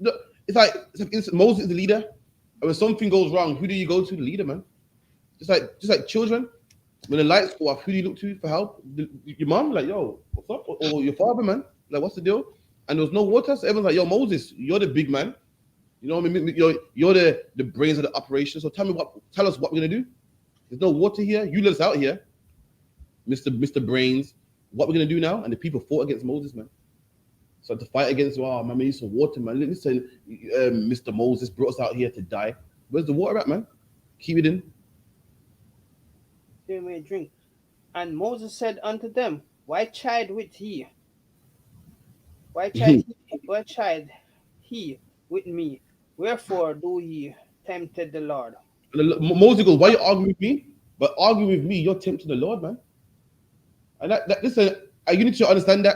it's like Moses is the leader, and when something goes wrong, who do you go to? The leader, man. Just like children, when the lights go off, who do you look to for help? Your mom, like, yo, what's up? Or your father, man, like, what's the deal? And there was no water, so everyone's like, yo, Moses, you're the big man. You know what I mean? You're the brains of the operation. So tell us what we're gonna do. There's no water here. You let us out here, Mr. Brains. What we're gonna do now? And the people fought against Moses, man. So to fight against, man, we need some water, man. Listen, Mr. Moses brought us out here to die. Where's the water at, man? Keep it in. They may drink. And Moses said unto them, Why chide with ye? Why chide he with me? Wherefore do ye tempted the Lord? Moses goes, why are you arguing with me? But arguing with me, you're tempting the Lord, man. And listen, you need to understand that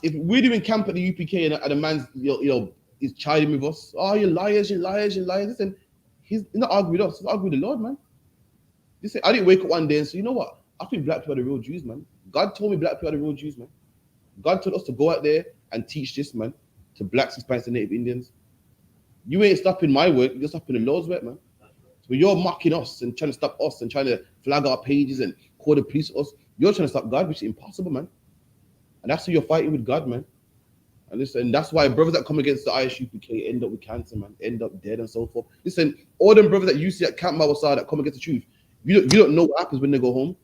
if we're doing camp at the UPK and a man's, is chiding with us, oh, you're liars. Listen, he's not arguing with us, he's arguing with the Lord, man. Listen, I didn't wake up one day and say, you know what? I think black people are the real Jews, man. God told me black people are the real Jews, man. God told us to go out there and teach this, man, to blacks, Hispanics, and Native Indians. You ain't stopping my work, you're stopping the Lord's work, man. So you're mocking us and trying to stop us and trying to flag our pages and call the police us. You're trying to stop God, which is impossible, man. And that's who you're fighting with, God, man. And listen, that's why brothers that come against the ISUPK end up with cancer, man, end up dead and so forth. Listen, all them brothers that you see at Camp Mawasar that come against the truth, you don't know what happens when they go home.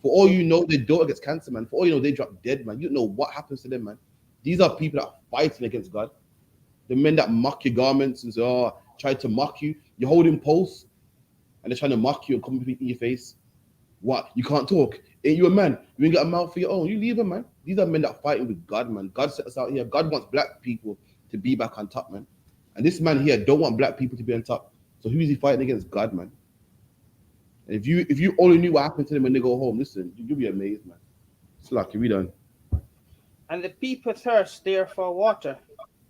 For all you know, their daughter gets cancer, man. For all you know, they drop dead, man. You don't know what happens to them, man. These are people that are fighting against God. The men that mock your garments and say, try to mock you. You're holding posts and they're trying to mock you and come in your face. What? You can't talk? Ain't you a man? You ain't got a mouth for your own. You leave them, man. These are men that are fighting with God, man. God set us out here. God wants black people to be back on top, man. And this man here don't want black people to be on top. So who is he fighting against? God, man. And if you only knew what happened to them when they go home, listen, you'll be amazed, man. It's like you read on. And the people thirst there for water.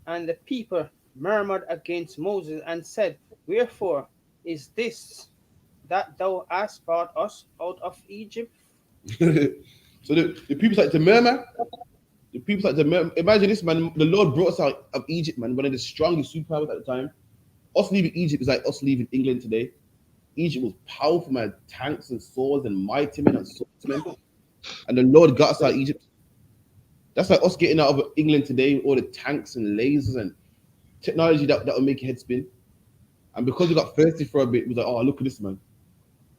And the people murmured against Moses and said, Wherefore is this that thou hast brought us out of Egypt? So the people start to murmur. The people start to murmur. Imagine this, man. The Lord brought us out of Egypt, man. One of the strongest superpowers at the time. Us leaving Egypt is like us leaving England today. Egypt was powerful, man. Tanks and swords and mighty men and swordsmen. And the Lord got us out of Egypt. That's like us getting out of England today with all the tanks and lasers and technology that will make your head spin. And because we got thirsty for a bit, we was like, oh, look at this, man.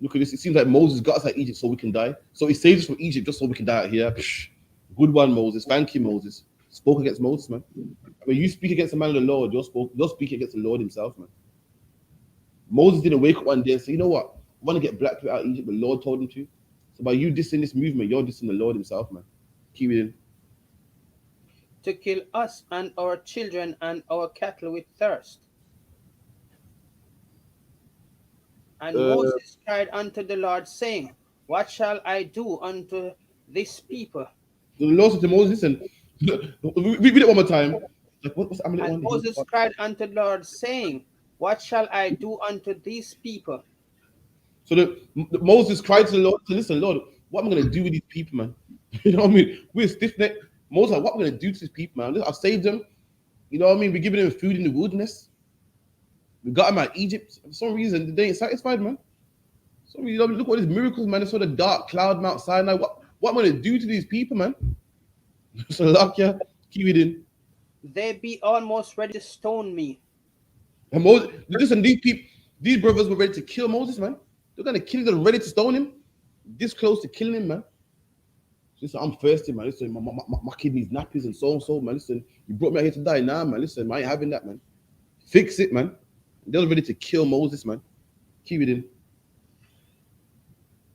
Look at this. It seems like Moses got us out of Egypt so we can die. So he saved us from Egypt just so we can die out here. Psh, good one, Moses. Thank you, Moses. Spoke against Moses, man. When you speak against the man of the Lord, you're speaking against the Lord himself, man. Moses didn't wake up one day and say, you know what? I want to get black people out of Egypt. The Lord told him to. So by you dissing this movement, you're dissing the Lord himself, man. Keep it in. To kill us and our children and our cattle with thirst. And Moses cried unto the Lord, saying, What shall I do unto this people? The Lord said to Moses, listen, read it one more time. Like, what's Amalek And one? Moses cried unto the Lord, saying, What shall I do unto these people? So Moses cried to the Lord, listen, Lord, what am I going to do with these people, man? You know what I mean? We're stiff-necked. Moses, like, what am I going to do to these people, man? I've saved them. You know what I mean? We're giving them food in the wilderness. We got them out of Egypt. For some reason, they ain't satisfied, man. So you know, look at these miracles, man. It's sort of dark cloud, Mount Sinai. What am I going to do to these people, man? So luck, yeah, keep it in. They be almost ready to stone me. And Moses, listen, these brothers were ready to kill Moses, man. They're going to kill him. They're ready to stone him. This close to killing him, man. Listen, I'm thirsty, man. Listen, my kid needs nappies and so, man. Listen, you brought me out here to die now, man. Listen, I ain't having that, man. Fix it, man. They're ready to kill Moses, man. Keep it in.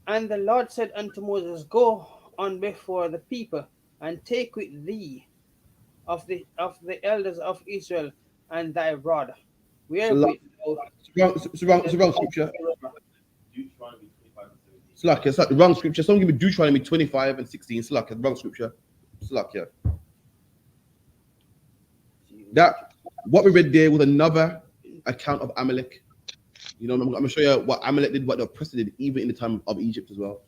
And the Lord said unto Moses, Go on before the people, and take with thee of the elders of Israel and thy rod, wherewith It's the wrong scripture. It's like the wrong scripture. Someone give me Deuteronomy 25 and 16. It's like the wrong scripture. It's like, yeah. That what we read there was another account of Amalek. You know, I'm going to show you what Amalek did, what the oppressor did, even in the time of Egypt as well.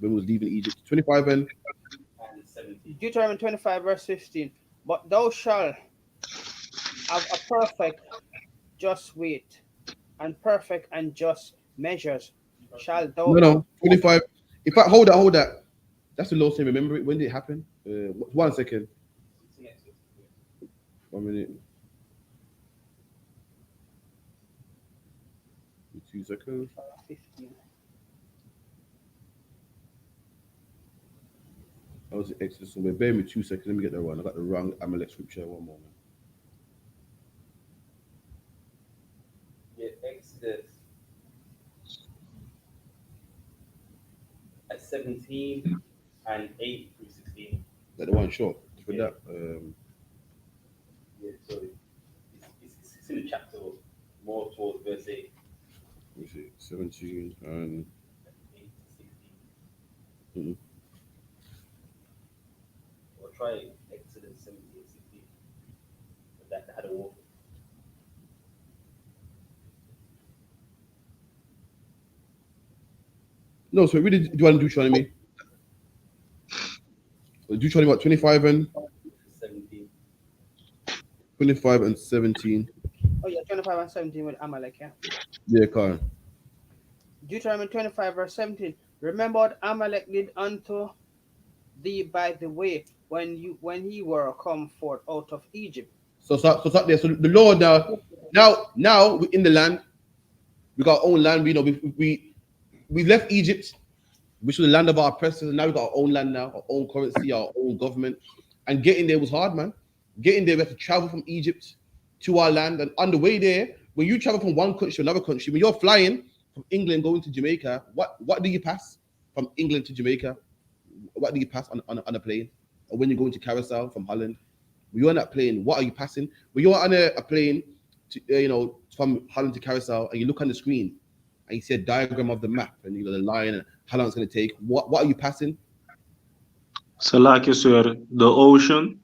When we was leaving Egypt. 25 and 17. Deuteronomy 25, verse 15. But thou shalt have a perfect just weight, and perfect and just measures shall thou. No, 25. In fact, hold that. That's the Lord saying, remember it. When did it happen? 1 second. 1 minute. 2 seconds. 15. I was in Exodus somewhere. Bear me 2 seconds. Let me get that one. I got the wrong Amalek scripture. 1 moment. Yeah, Exodus at 17 and 8 through 16. That the one short. For Yeah. that. Yeah, so it's in the chapter more towards verse 8. Let me see. 17 and 8 to 16. Mhm. Or try Exodus 17 and 16. But that had a war. No, so really, do you want to do Deuteronomy? Deuteronomy what? 25 and 17. 25 and 17. Oh yeah, 25 and 17 with Amalek, yeah. Yeah, Karen. Deuteronomy 25, verse 17. Remember what Amalek did unto thee by the way when ye were come forth out of Egypt. So start there. So the Lord now we're in the land. We got our own land. You know, we left Egypt, which was the land of our oppressors, and now we got our own land now, our own currency, our own government. And getting there was hard, man. Getting there, we had to travel from Egypt to our land. And on the way there, when you travel from one country to another country, when you're flying from England going to Jamaica, what do you pass? from England to Jamaica, what do you pass on a plane? Or when you're going to Carousel from Holland, when you're on that plane, what are you passing? When you're on a plane, to, from Holland to Carousel, and you look on the screen, and you see a diagram of the map, and you know the line and how long it's going to take. What are you passing? So like you said, the ocean.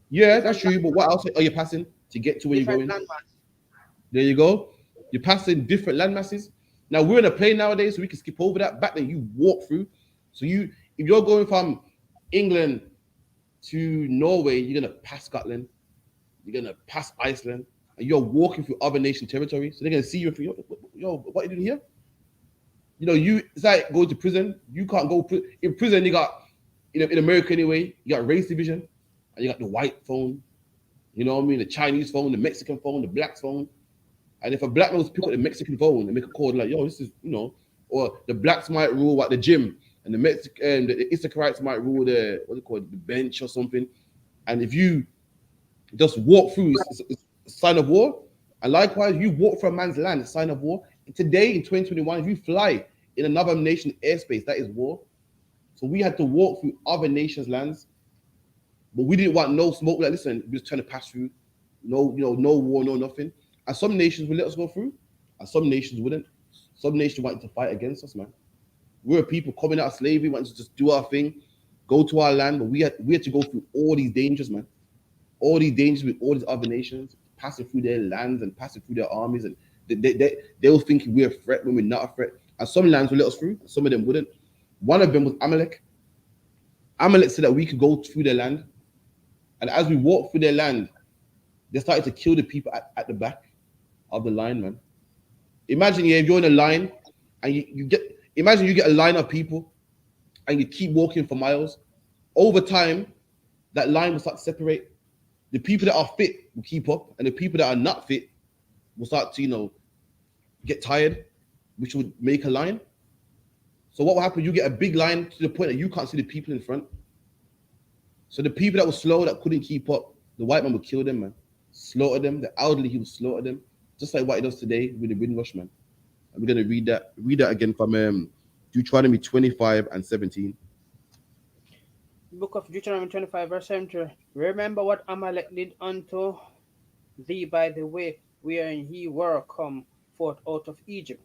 Yeah, that's Different true. But what else are you passing to get to where you're different going? landmass. There you go. You're passing different land masses. Now we're in a plane nowadays, so we can skip over that. Back then, you walk through. So if you're going from England to Norway, you're gonna pass Scotland, you're gonna pass Iceland, and you're walking through other nation territory. So they're gonna see you and think, yo, what are you doing here? It's like going to prison. You can't go in prison. You got, in America anyway, you got race division, and you got the white phone. You know what I mean? The Chinese phone, the Mexican phone, the black phone. And if a black man was to pick up the Mexican phone and make a call like, yo, this is, or the blacks might rule at the gym, and the Mexican, the Issacharites might rule the bench or something. And if you just walk through, it's a sign of war. And likewise, you walk through a man's land, a sign of war. And today in 2021, if you fly in another nation's airspace, that is war. So we had to walk through other nations' lands, but we didn't want no smoke. Like, listen, we just trying to pass through. No, no war, no nothing. And some nations would let us go through, and some nations wouldn't. Some nations wanted to fight against us, man. We're people coming out of slavery, wanting to just do our thing, go to our land, but we had to go through all these dangers, man. All these dangers with all these other nations, passing through their lands and passing through their armies, and they will think we're a threat when we're not a threat. And some lands will let us through, and some of them wouldn't. One of them was Amalek. Amalek said that we could go through their land, and as we walked through their land, they started to kill the people at the back of the line, man. Imagine, if you're in a line and you get a line of people and you keep walking for miles. Over time, that line will start to separate. The people that are fit will keep up, and the people that are not fit will start to, get tired, which would make a line. So what will happen? You get a big line to the point that you can't see the people in front. So the people that were slow, that couldn't keep up, the white man would kill them, man. Slaughter them. The elderly, he would slaughter them. Just like what he does today with the Windrush, man. And we're going to read that again from Deuteronomy 25 and 17. Book of Deuteronomy 25, verse 17. Remember what Amalek did unto thee by the way wherein he were come forth out of Egypt.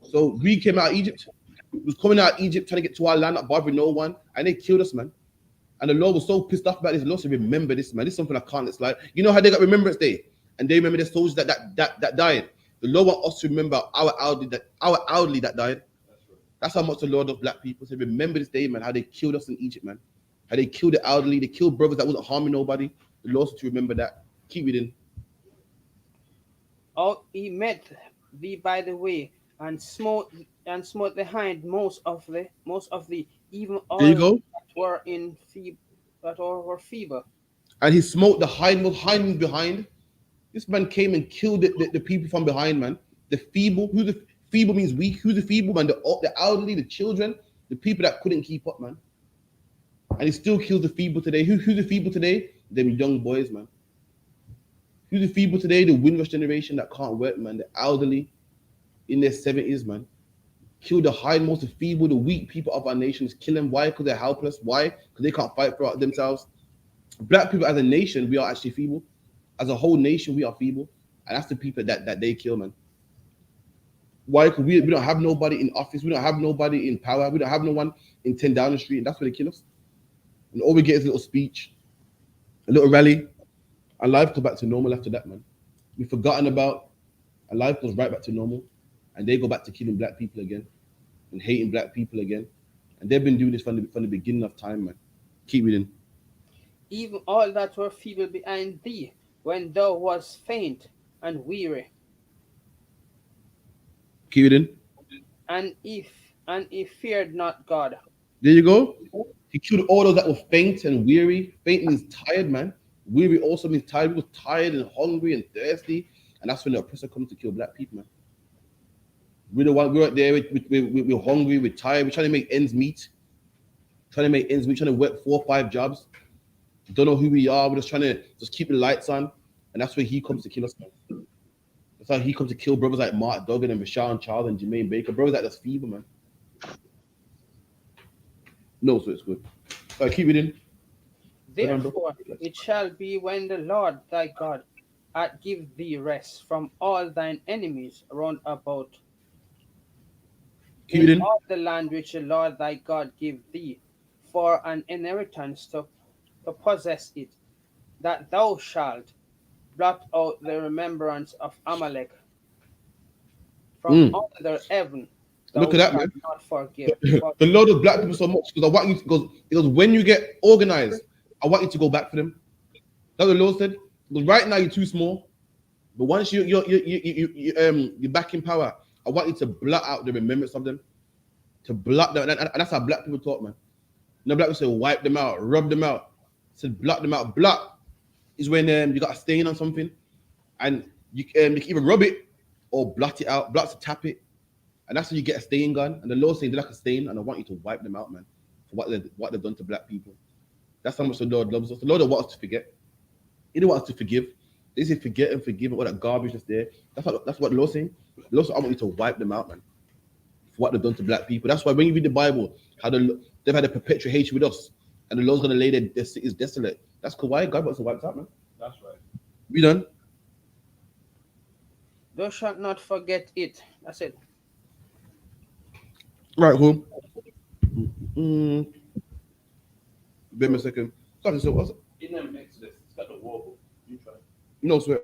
So we came out of Egypt. We was coming out of Egypt trying to get to our land, not bothering no one, and they killed us, man. And the Lord was so pissed off about this. The Lord said, remember this, man. This is something I can't. It's like, you know how they got Remembrance Day? And they remember the soldiers that died. The Lord wants us to remember our elderly that died. That's how much the Lord of black people said, remember this day, man, how they killed us in Egypt, man. How they killed the elderly, they killed brothers that wasn't harming nobody. The Lord said to remember that. Keep reading. Oh, he met thee by the way and smote the hind most of the even all There you go. that were in were feeble. And he smote the hind behind. This man came and killed the people from behind, man. The feeble, feeble means weak. Who's the feeble, man? The elderly, the children, the people that couldn't keep up, man. And he still kills the feeble today. Who's the feeble today? Them young boys, man. Who's the feeble today? The Windrush generation that can't work, man. The elderly in their 70s, man. Kill the hindmost, the feeble, the weak people of our nations. Kill them. Why? Because they're helpless. Why? Because they can't fight for themselves. Black people as a nation, we are actually feeble. As a whole nation, we are feeble. And that's the people that they kill, man. Why? Because we don't have nobody in office. We don't have nobody in power. We don't have no one in 10 Downing Street. And that's where they kill us. And all we get is a little speech, a little rally. And life goes back to normal after that, man. We've forgotten about, and life goes right back to normal. And they go back to killing black people again and hating black people again. And they've been doing this from the beginning of time, man. Keep reading. Even all that were feeble behind thee, when thou wast faint and weary, Keep reading. and if feared not God. There you go. He killed all those that were faint and weary. Faint means tired, man. Weary also means tired. We were tired and hungry and thirsty. And that's when the oppressor comes to kill black people, man. We're the one, we're out there, we're hungry, we're tired, we're trying to make ends meet. Trying to work 4 or 5 jobs. Don't know who we are. We're just trying to just keep the lights on. And that's where he comes to kill us, man. That's how he comes to kill brothers like Mark Duggan and Rashawn Charles and Jermaine Baker. Brothers like that's feeble, man. No, so it's good. Keep reading. Fernando. Therefore it shall be when the Lord thy God hath give thee rest from all thine enemies round about Keep in reading. all the land which the Lord thy God give thee for an inheritance to possess it, that thou shalt blot out the remembrance of Amalek from Mm. under heaven, Look thou at that, man. shalt not forgive. The Lord of black people so much because I want you to go. Because when you get organized, I want you to go back for them. That's what the Lord said. Because right now you're too small, but once you're back in power, I want you to blot out the remembrance of them, to blot them, and that's how black people talk, man. No, black people say wipe them out, rub them out. Said blot them out. Blot is when you got a stain on something, and you can either rub it or blot it out. Blot's to tap it, and that's when you get a stain gun. And the Lord saying they're like a stain, and I want you to wipe them out, man, for what they've done to black people. That's how much the Lord loves us. The Lord don't want us to forget. He don't want us to forgive. They say forget and forgive and all that garbage that's there. That's what the Lord's saying. The Lord said, I want you to wipe them out, man, for what they've done to black people. That's why when you read the Bible, how they've had a perpetual hatred with us, and the Lord's gonna lay their cities desolate. That's cool. Why God wants to wipe us out, man. That's right. We done. Thou shalt not forget it. That's it. Right, cool. Wait a second. Sorry, so what's In them Exodus, it's got the war book. You try. no swear.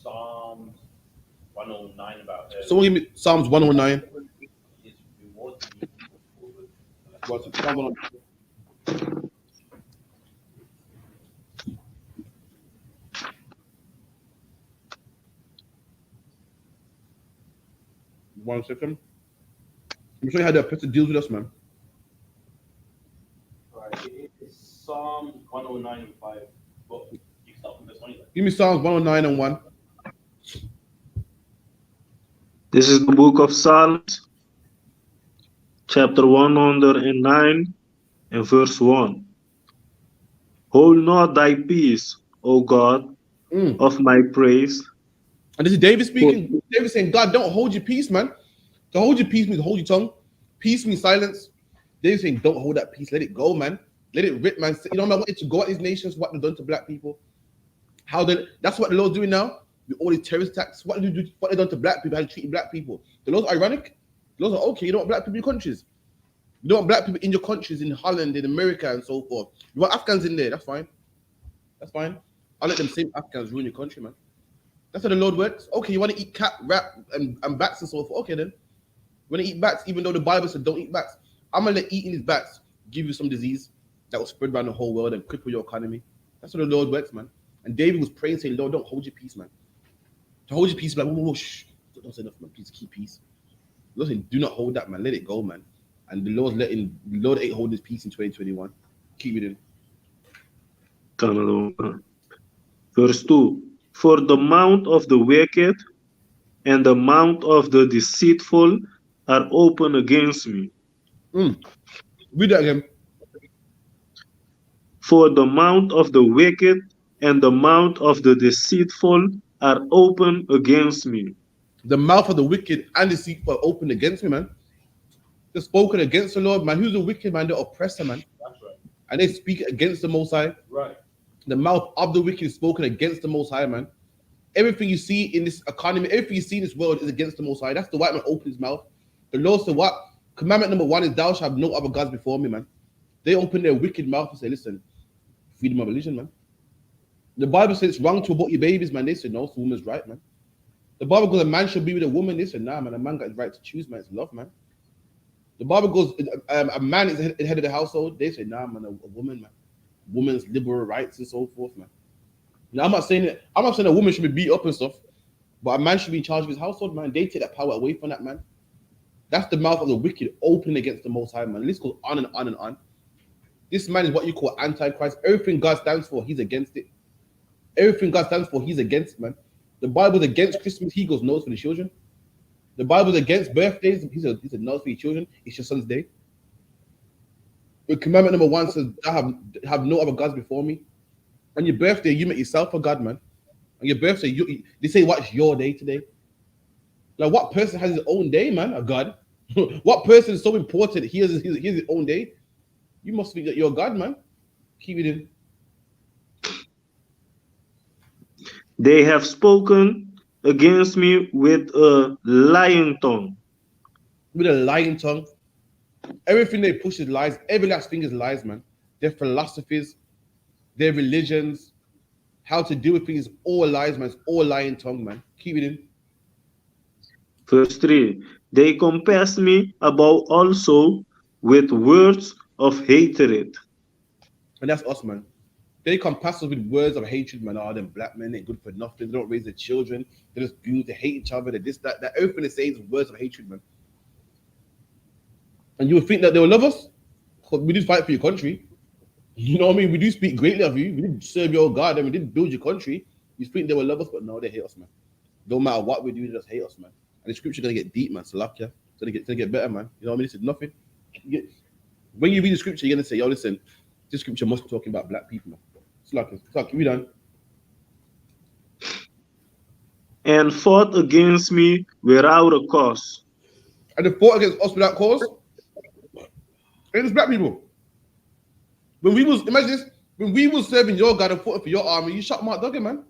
Psalms 109 about Someone give me Psalms 109. his reward to you forward. What's it? Psalms 109. One second. I'm showing you how the person deals with us, man. Right. It's Psalms 109 and 5. But you can start from verse 1. Give me Psalms 109 and 1. This is the book of Psalms, chapter 109 and verse 1. Hold not thy peace, O God, of my praise. And this is David speaking. David saying, God, don't hold your peace, man. To hold your peace means to hold your tongue. Peace means silence. David saying, don't hold that peace. Let it go, man. Let it rip, man. You know, I want it to go at these nations, what they've done to black people. That's what the Lord's doing now. With all these terrorist attacks. What they've done to black people, how they treat black people. The Lord's ironic. The Lord's like, okay, you don't want black people in your countries. You don't want black people in your countries, in Holland, in America, and so forth. You want Afghans in there, that's fine. That's fine. I'll let them same Afghans ruin your country, man. That's how the Lord works. Okay, you want to eat cat, rat, and bats and so forth. Okay, then. You want to eat bats, even though the Bible said don't eat bats. I'm going to let eating these bats give you some disease that will spread around the whole world and cripple your economy. That's how the Lord works, man. And David was praying, saying, Lord, don't hold your peace, man. To hold your peace, like, whoa, shh. Don't say nothing, man. Please keep peace. The Lord saying, do not hold that, man. Let it go, man. And the Lord ain't holding his peace in 2021. Keep reading. Verse 2. For the mouth of the wicked and the mouth of the deceitful are open against me. Read that again. For the mouth of the wicked and the mouth of the deceitful are open against me. The mouth of the wicked and deceitful are open against me, man. They're spoken against the Lord, man. Who's the wicked, man? The oppressor, man. That's right. And they speak against the Most High. Right. The mouth of the wicked is spoken against the Most High, man. Everything you see in this economy, everything you see in this world is against the Most High. That's the white man open his mouth. The Lord said, what? Commandment number 1 is thou shalt have no other gods before me, man. They open their wicked mouth and say, listen, freedom of religion, man. The Bible says it's wrong to abort your babies, man. They said, no, it's the woman's right, man. The Bible goes, a man should be with a woman. They said, nah, man, a man got his right to choose, man. It's love, man. The Bible goes, a man is the head of the household. They say, nah, man, a woman, man. Woman's liberal rights and so forth, man. Now, I'm not saying a woman should be beat up and stuff, but a man should be in charge of his household, man. They take that power away from that, man. That's the mouth of the wicked opening against the Most High, man. This goes on and on and on. This man is what you call Antichrist. Everything God stands for, he's against it. Everything God stands for, he's against, man. The Bible's against Christmas. He goes, no, it's for the children. The Bible's against birthdays. He said, no, it's for your children. It's your son's day. But commandment number 1 says, I have no other gods before me. On your birthday, you make yourself a god, man. On your birthday, they say, what's your day today? Like, what person has his own day, man? A God. What person is so important? He has his own day. You must think that you're a God, man. Keep it in. They have spoken against me with a lying tongue. With a lying tongue. Everything they push is lies. Every last thing is lies, man. Their philosophies, their religions, how to deal with things, all lies, man. It's all lying tongue, man. Keep it in. Verse 3. They compass me about also with words of hatred. And that's us, man. They compass us with words of hatred, man. Oh, them black men ain't good for nothing. They don't raise their children. They just do. They hate each other. They this, that. Everything they say is words of hatred, man. And you would think that they will love us. Because we did fight for your country. You know what I mean? We do speak greatly of you. We did serve your God and we did build your country. You think they will love us, but no, they hate us, man. No matter what we do, they just hate us, man. And the scripture gonna get deep, man. Salakia. It's gonna get better, man. You know what I mean? This is nothing. When you read the scripture, you're gonna say, yo, listen, this scripture must be talking about black people, man. Salakia, we done. And fought against me without a cause. And they fought against us without cause. And it's black people. When we was, imagine this, when we was serving your God and fought for your army, you shot Mark Duggan, man.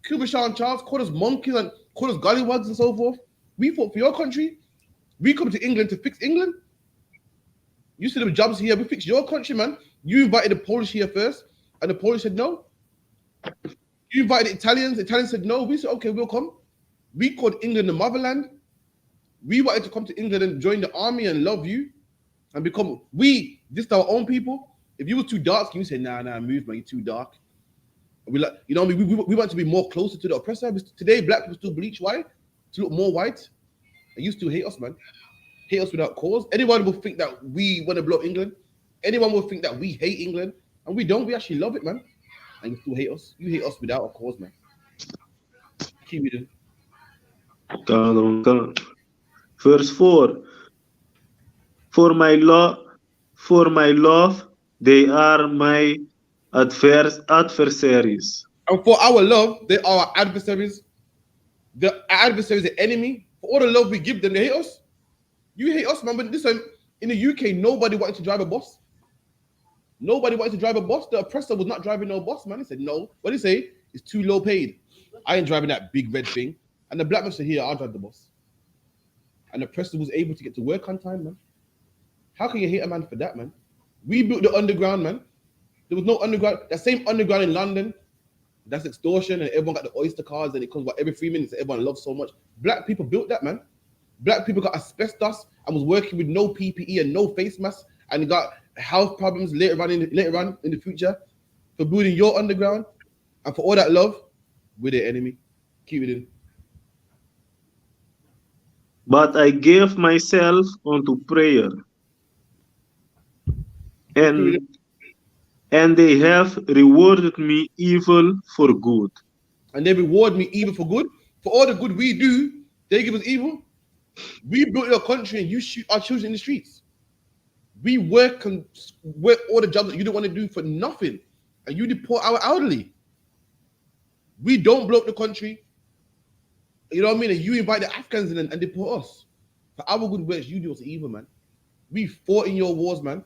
Cuba Sean Charles, called us monkeys and called us gollywogs and so forth. We fought for your country. We come to England to fix England. You see the jobs here, we fix your country, man. You invited the Polish here first, and the Polish said no. You invited the Italians said no. We said, okay, we'll come. We called England the motherland. We wanted to come to England and join the army and love you and become, this is our own people. If you were too dark, you say, nah, move, man, you're too dark. We like, you know what I mean? We want to be more closer to the oppressor. Today, black people still bleach white to look more white. And you still hate us, man. Hate us without cause. Anyone will think that we want to blow up England. Anyone will think that we hate England. And we don't. We actually love it, man. And you still hate us. You hate us without a cause, man. Keep it in. Verse 4. For my love, they are my adversaries. And for our love, they are our adversaries. The adversary is the enemy. For all the love we give them, they hate us. You hate us, man. But this time in the UK, nobody wanted to drive a bus. Nobody wanted to drive a bus. The oppressor was not driving no bus, man. He said, no. What did he say? It's too low paid. I ain't driving that big red thing. And the black man said, here, I'll drive the bus. And the oppressor was able to get to work on time, man. How can you hate a man for that, man? We built the underground, man. There was no underground. That same underground in London, that's extortion, and everyone got the Oyster cards, and it comes about every 3 minutes. Everyone loves so much. Black people built that, man. Black people got asbestos and was working with no PPE and no face masks, and got health problems later on in the future for building your underground. And for all that love, we're their enemy. Keep it in. But I gave myself unto prayer, and they have rewarded me evil for good. And they reward me evil for good. For all the good we do, they give us evil. We built your country and you shoot our children in the streets. We work all the jobs that you don't want to do for nothing. And you deport our elderly. We don't blow up the country. You know what I mean? And you invite the Afghans in and deport us. For our good works, you do us evil, man. We fought in your wars, man.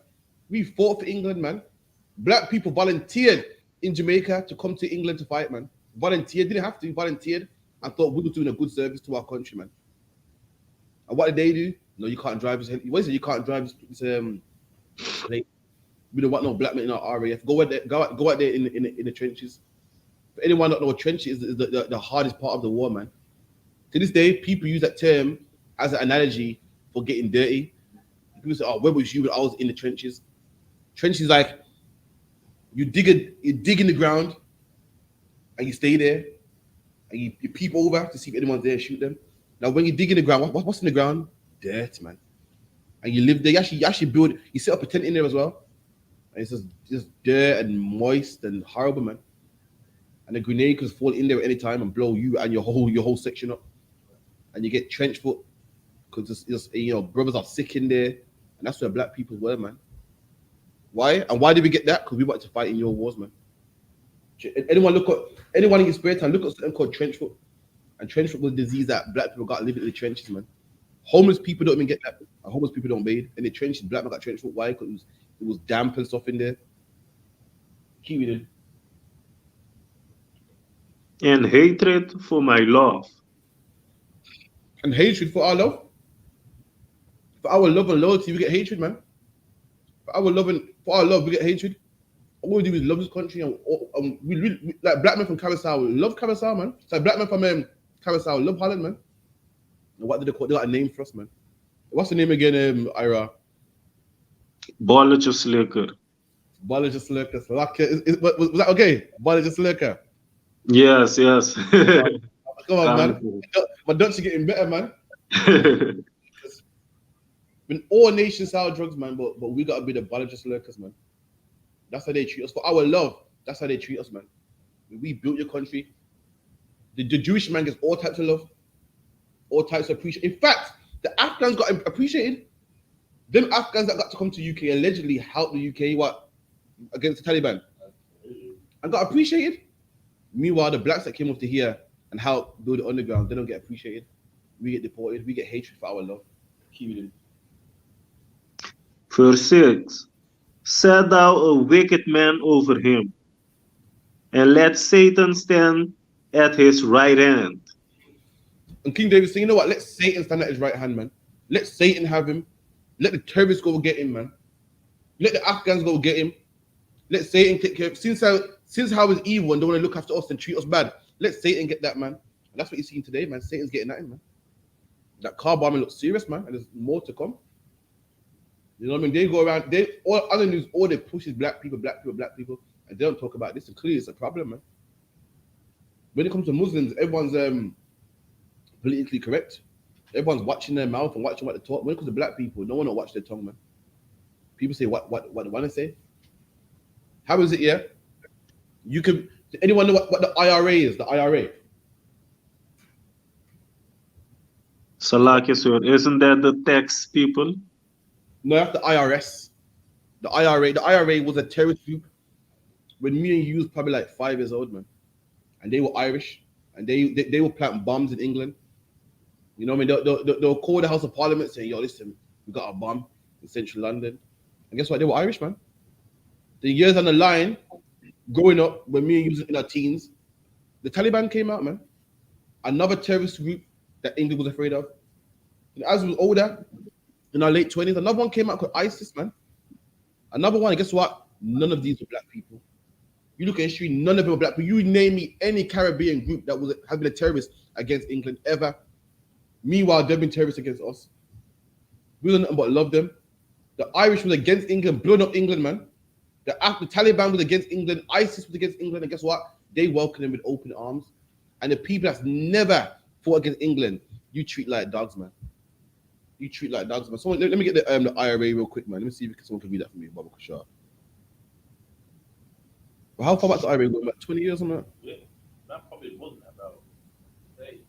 We fought for England, man. Black people volunteered in Jamaica to come to England to fight, man. Volunteered, didn't have to, volunteered, and thought we were doing a good service to our country, man. And what did they do? No, you can't drive this. What is it? You can't drive this plane. We don't want no black men in our RAF. Go out there in the trenches. For anyone that don't know what trenches is the hardest part of the war, man. To this day, people use that term as an analogy for getting dirty. People say, oh, where was you when I was in the trenches? Trenches like you dig in the ground and you stay there and you peep over to see if anyone's there and shoot them. Now, when you dig in the ground, what's in the ground? Dirt, man. And you live there. You actually build. You set up a tent in there as well. And it's just dirt and moist and horrible, man. And a grenade could fall in there at any time and blow you and your whole section up. And you get trench foot because brothers are sick in there, and that's where black people were, man. Why? And why did we get that? Because we wanted to fight in your wars, man. Anyone in your spare time, look at something called trench foot. And trench foot was a disease that black people got living in the trenches, man. Homeless people don't even get that. And homeless people don't bathe in the trenches. Black people got trench foot. Why? Because it was damp and stuff in there. Keep reading. And hatred for my love. And hatred for our love. For our love and loyalty, we get hatred, man. For our love, we get hatred. All we do is love this country, and we like black men from Curaçao love Curaçao, man. It's like black men from Curaçao love Holland, man. And what did they call? They got a name for us, man. What's the name again, Ira? Bolletjes lekker. Ballage Slurker. Was that okay? Ballage Slurker. Yes, yes. Come on, man. My Dutch is getting better, man. When all nations sell drugs, man, but we gotta be the biologist lurkers, man. That's how they treat us. For our love, that's how they treat us, man. We built your country. The Jewish man gets all types of love, all types of appreciation. In fact, the Afghans got appreciated. Them Afghans that got to come to UK allegedly helped the UK against the Taliban and got appreciated. Meanwhile, the blacks that came up to here and helped build the underground, they don't get appreciated. We get deported. We get hatred for our love. Keep reading. Verse 6. Set thou a wicked man over him, and let Satan stand at his right hand. And King David said, you know what? Let Satan stand at his right hand, man. Let Satan have him. Let the terrorists go get him, man. Let the Afghans go get him. Let Satan take care of him. Since how he's evil and don't want to look after us and treat us bad, let Satan get that, man. And that's what you're seeing today, man. Satan's getting at him, man. That car bombing looks serious, man. And there's more to come. You know what I mean? They go around, all other news, all they push is black people, and they don't talk about this. And clearly it's a problem, man. When it comes to Muslims, everyone's politically correct. Everyone's watching their mouth and watching what they talk. When it comes to black people, no one will watch their tongue, man. People say what they want to say. How is it, yeah? Does anyone know what the IRA is? The IRA. Salaki, sir, isn't that the tax people? No, that's the IRS. The IRA was a terrorist group when me and you was probably like 5 years old, man. And they were Irish, and they were planting bombs in England. You know what I mean? They'll call the House of Parliament saying, yo, listen, we got a bomb in central London. And guess what? They were Irish, man. The years on the line, growing up, when me and you was in our teens, the Taliban came out, man. Another terrorist group that England was afraid of. And as we was older, in our late 20s, another one came out called ISIS, man. Another one, and guess what? None of these were black people. You look at history, none of them were black people. You name me any Caribbean group that has been a terrorist against England ever. Meanwhile, they've been terrorists against us. We don't nothing but love them. The Irish was against England, blowing up England, man. The Taliban was against England, ISIS was against England, and guess what? They welcomed them with open arms. And the people that's never fought against England, you treat like dogs, man. You treat like dogs, man. Someone, let me get the IRA real quick, man. Let me see if someone can read that for me, Baba Kashar. Well, how far back to IRA go? About 20 years or something? Yeah, that probably wasn't about. Hey.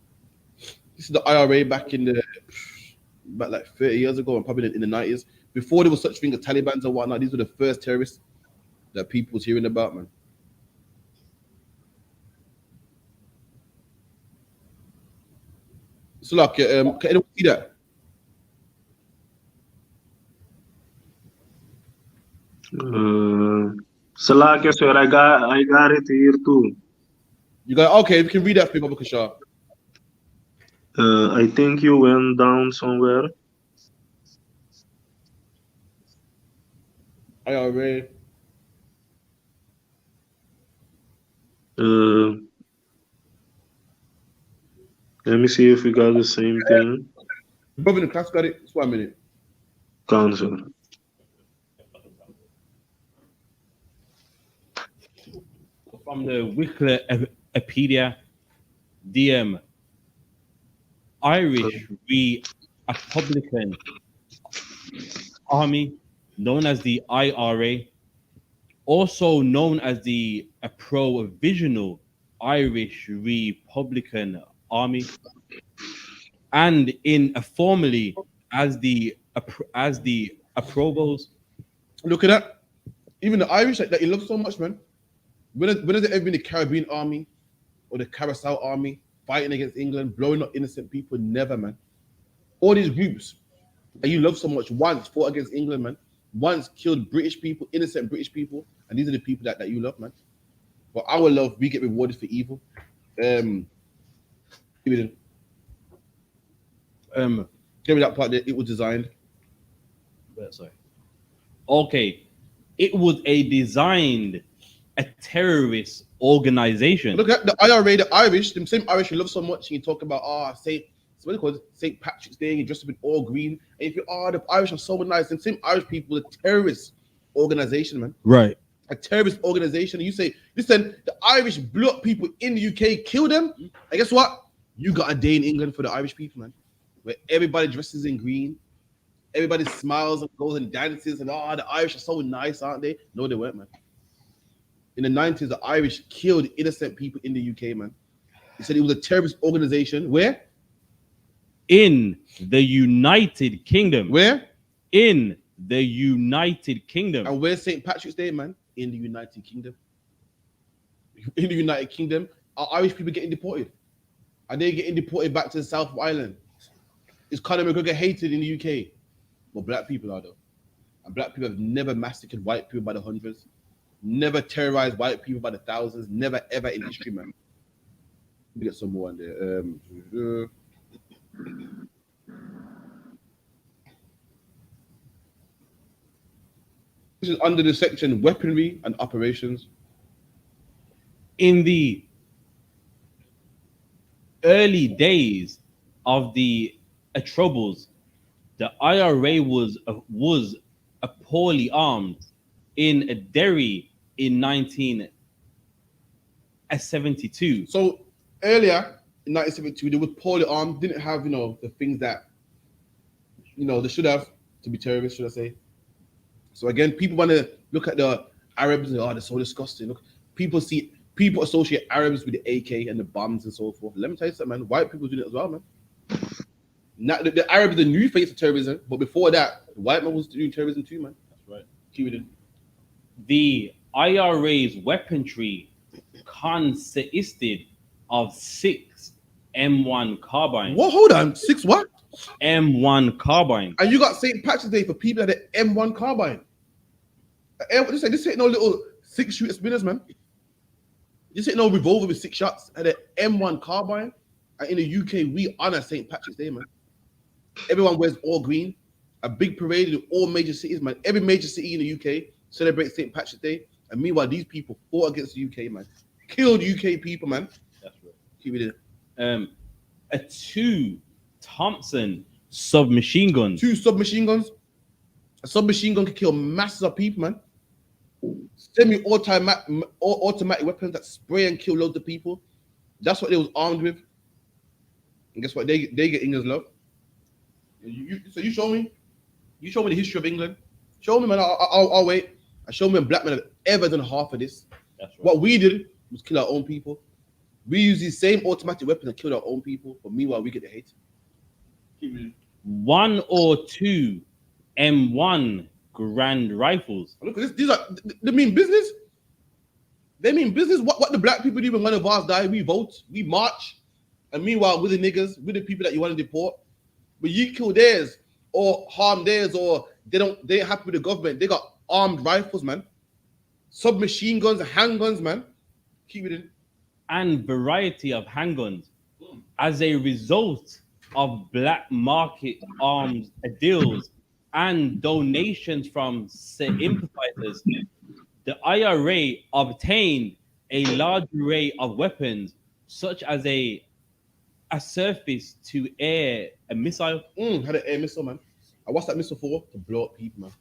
This is the IRA back like 30 years ago, and probably in the 90s. Before there was such thing as Taliban and whatnot, these were the first terrorists that people was hearing about, man. So, like, can anyone see that? Salaki, sir, I got it here too. You got okay? We can read that for me, Baba Kashar. I think you went down somewhere. IRA. Let me see if we got the same thing. Brother in the class got it. Just 1 minute. Council. From the Wikipedia, the Irish Republican Army, known as the IRA, also known as the Provisional Irish Republican Army, and formerly as the Provost. Look at that. Even the Irish that you love so much, man. When has there ever been the Caribbean Army or the Curaçao Army fighting against England, blowing up innocent people. Never, man. All these groups that you love so much once fought against England, man. Once killed British people, innocent British people, and these are the people that you love, man. For our love, we get rewarded for evil. Give me that part that it was designed. Sorry. Okay, it was a terrorist organization. Look at the IRA, the Irish, the same Irish you love so much. You talk about what do you call it? St. Patrick's Day. You dress up in all green. And if you the Irish are so nice, the same Irish people, a terrorist organization, man. Right. A terrorist organization. And you say, listen, the Irish blew up people in the UK, killed them. And guess what? You got a day in England for the Irish people, man, where everybody dresses in green, everybody smiles and goes and dances, and the Irish are so nice, aren't they? No, they weren't, man. In the 90s, the Irish killed innocent people in the UK, man. He said it was a terrorist organization. Where? In the United Kingdom. Where? In the United Kingdom. And where's St. Patrick's Day, man? In the United Kingdom. In the United Kingdom, are Irish people getting deported? Are they getting deported back to the South of Ireland? Is Conor McGregor hated in the UK? Well, black people are, though. And black people have never massacred white people by the hundreds, never terrorized white people by the thousands, never, ever in history, man. Let me get some more on there. This is under the section weaponry and operations. In the early days of the Troubles, the IRA was poorly armed in Derry in 1972. So earlier in 1972, they were poorly armed, didn't have the things that they should have to be terrorists, should I say? So again, people want to look at the Arabs and they're so disgusting. Look, people associate Arabs with the AK and the bombs and so forth. Let me tell you something, man. White people do it as well, man. Now, the Arabs are the new face of terrorism, but before that, the white man was doing terrorism too, man. That's right. Keep it in. The IRA's weaponry consisted of 6 M1 carbines. What? Hold on. 6 what? M1 carbine. And you got St. Patrick's Day for people that had an M1 carbine. This ain't no little 6-shooter spinners, man. This ain't no revolver with 6 shots. Had an M1 carbine. And in the UK, we honor St. Patrick's Day, man. Everyone wears all green. A big parade in all major cities, man. Every major city in the UK celebrates St. Patrick's Day. And meanwhile, these people fought against the UK, man. Killed UK people, man. That's right. Keep it in. A 2 Thompson submachine guns. 2 submachine guns. A submachine gun can kill masses of people, man. Semi-automatic weapons that spray and kill loads of people. That's what they was armed with. And guess what? They get England's love. So you show me. You show me the history of England. Show me, man. I'll wait. And show me when black men have ever done half of this. That's right. What we did was kill our own people. We use these same automatic weapons and kill our own people. But meanwhile, we get the hate. 1 or 2 M1 Grand rifles. Look at this. They mean business. They mean business. What the black people do when one of ours die? We vote, we march, and meanwhile, we're the niggas, we're the people that you want to deport. But you kill theirs or harm theirs, or they ain't happy with the government. They got armed rifles, man, submachine guns, handguns, man. Keep it in. And variety of handguns as a result of black market arms deals and donations from sympathizers. The IRA obtained a large array of weapons, such as a surface to air a missile. Had an air missile, man. And what's that missile for? To blow up people, man.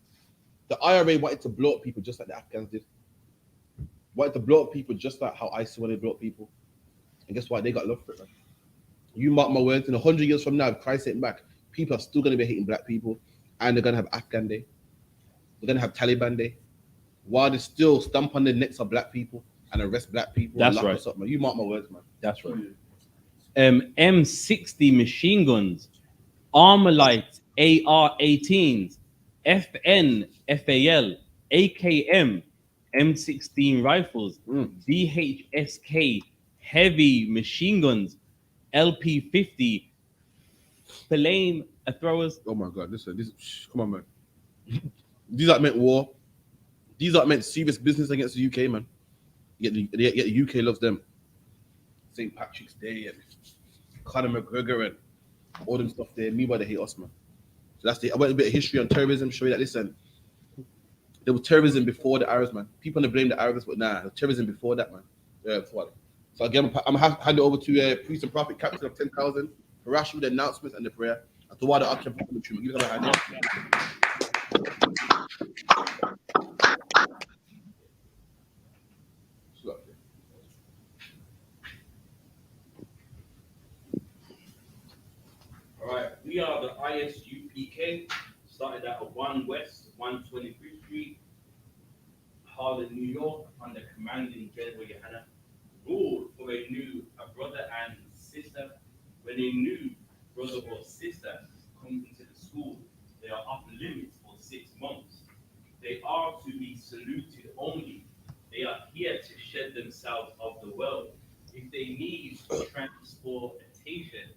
The IRA wanted to blow up people just like the Afghans did. Wanted to blow up people just like how ISIS wanted to blow up people. And guess what? They got love for it, man. You mark my words, in 100 years from now, if Christ ain't back, people are still going to be hating black people, and they're going to have Afghan Day. They're going to have Taliban Day, while they still stamp on the necks of black people and arrest black people. That's right. Up, man. You mark my words, man. That's right. M60 machine guns, Armalite AR-18s, FN, FAL, AKM, M16 rifles, DHSK heavy machine guns, LP50 filleting a throwers. Oh my God, listen, come on, man. These aren't meant war. These aren't meant serious business against the UK, man. Yet the UK loves them. St. Patrick's Day and Conor McGregor and all them stuff there. Meanwhile, they hate us, man. So I went a bit of history on terrorism, show you that, listen, there was terrorism before the Arabs, man. People want to blame the Arabs, but nah, there was terrorism before that, man. Yeah, that's what. So again, I'm going to hand it over to Priest and Prophet, Captain of 10,000, Harash with the announcements and the prayer. And to Wada Akim from the tune. Give us a hand. All right, we are the ISUPK, started at 1 West, 123rd Street, Harlem, New York, under commanding General Yohana. Rule for a brother and sister. When a new brother or sister comes into the school, they are off limits for 6 months. They are to be saluted only. They are here to shed themselves of the world. If they need transportation,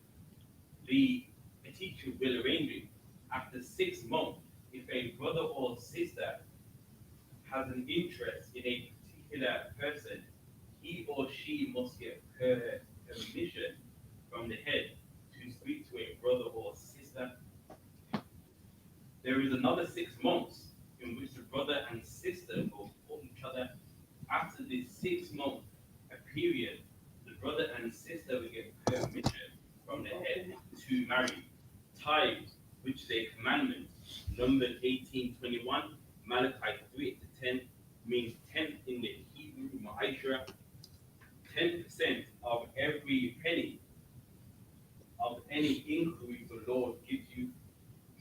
a teacher will arrange it. After 6 months, if a brother or sister has an interest in a particular person, he or she must get permission from the head to speak to a brother or sister. There is another 6 months in which the brother and sister will support each other. After this 6 month period, the brother and sister will get permission from the head to marry. Tithes, which is a commandment, numbered 18:21, Malachi 3:10, means 10th in the Hebrew Ma'ashra. 10% of every penny of any increase the Lord gives you,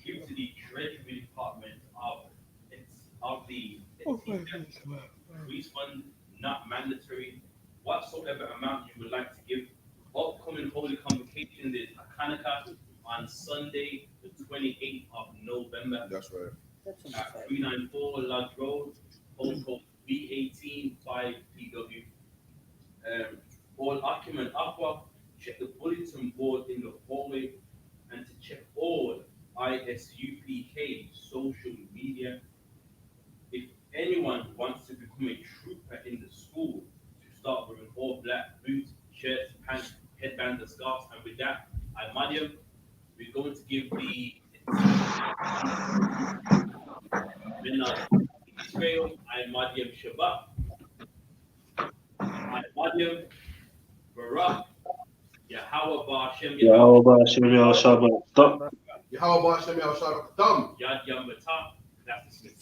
give to the Treasury Department of the increase fund, not mandatory. Whatsoever amount you would like to give. Upcoming holy convocation is Hanukkah on Sunday, the 28th of November. That's right. At 394 Lodge Road, postcode B18 5PW. All occupant aqua, check the bulletin board in the hallway, and to check all ISUPK social media. If anyone wants to become a trooper in the school, to start wearing all black boots, shirts, pants, headbands, and scarves. And with that, Imadium, we're going to give the Israel, Imadium Shabbat, Imadium Barak, Yahweh Ba'Shem Yahweh Ba'Shem Yahweh Shabbat. Yahweh Ba'Shem Yahweh Shabbat. Yad Yam B'Tah, that's the Smith.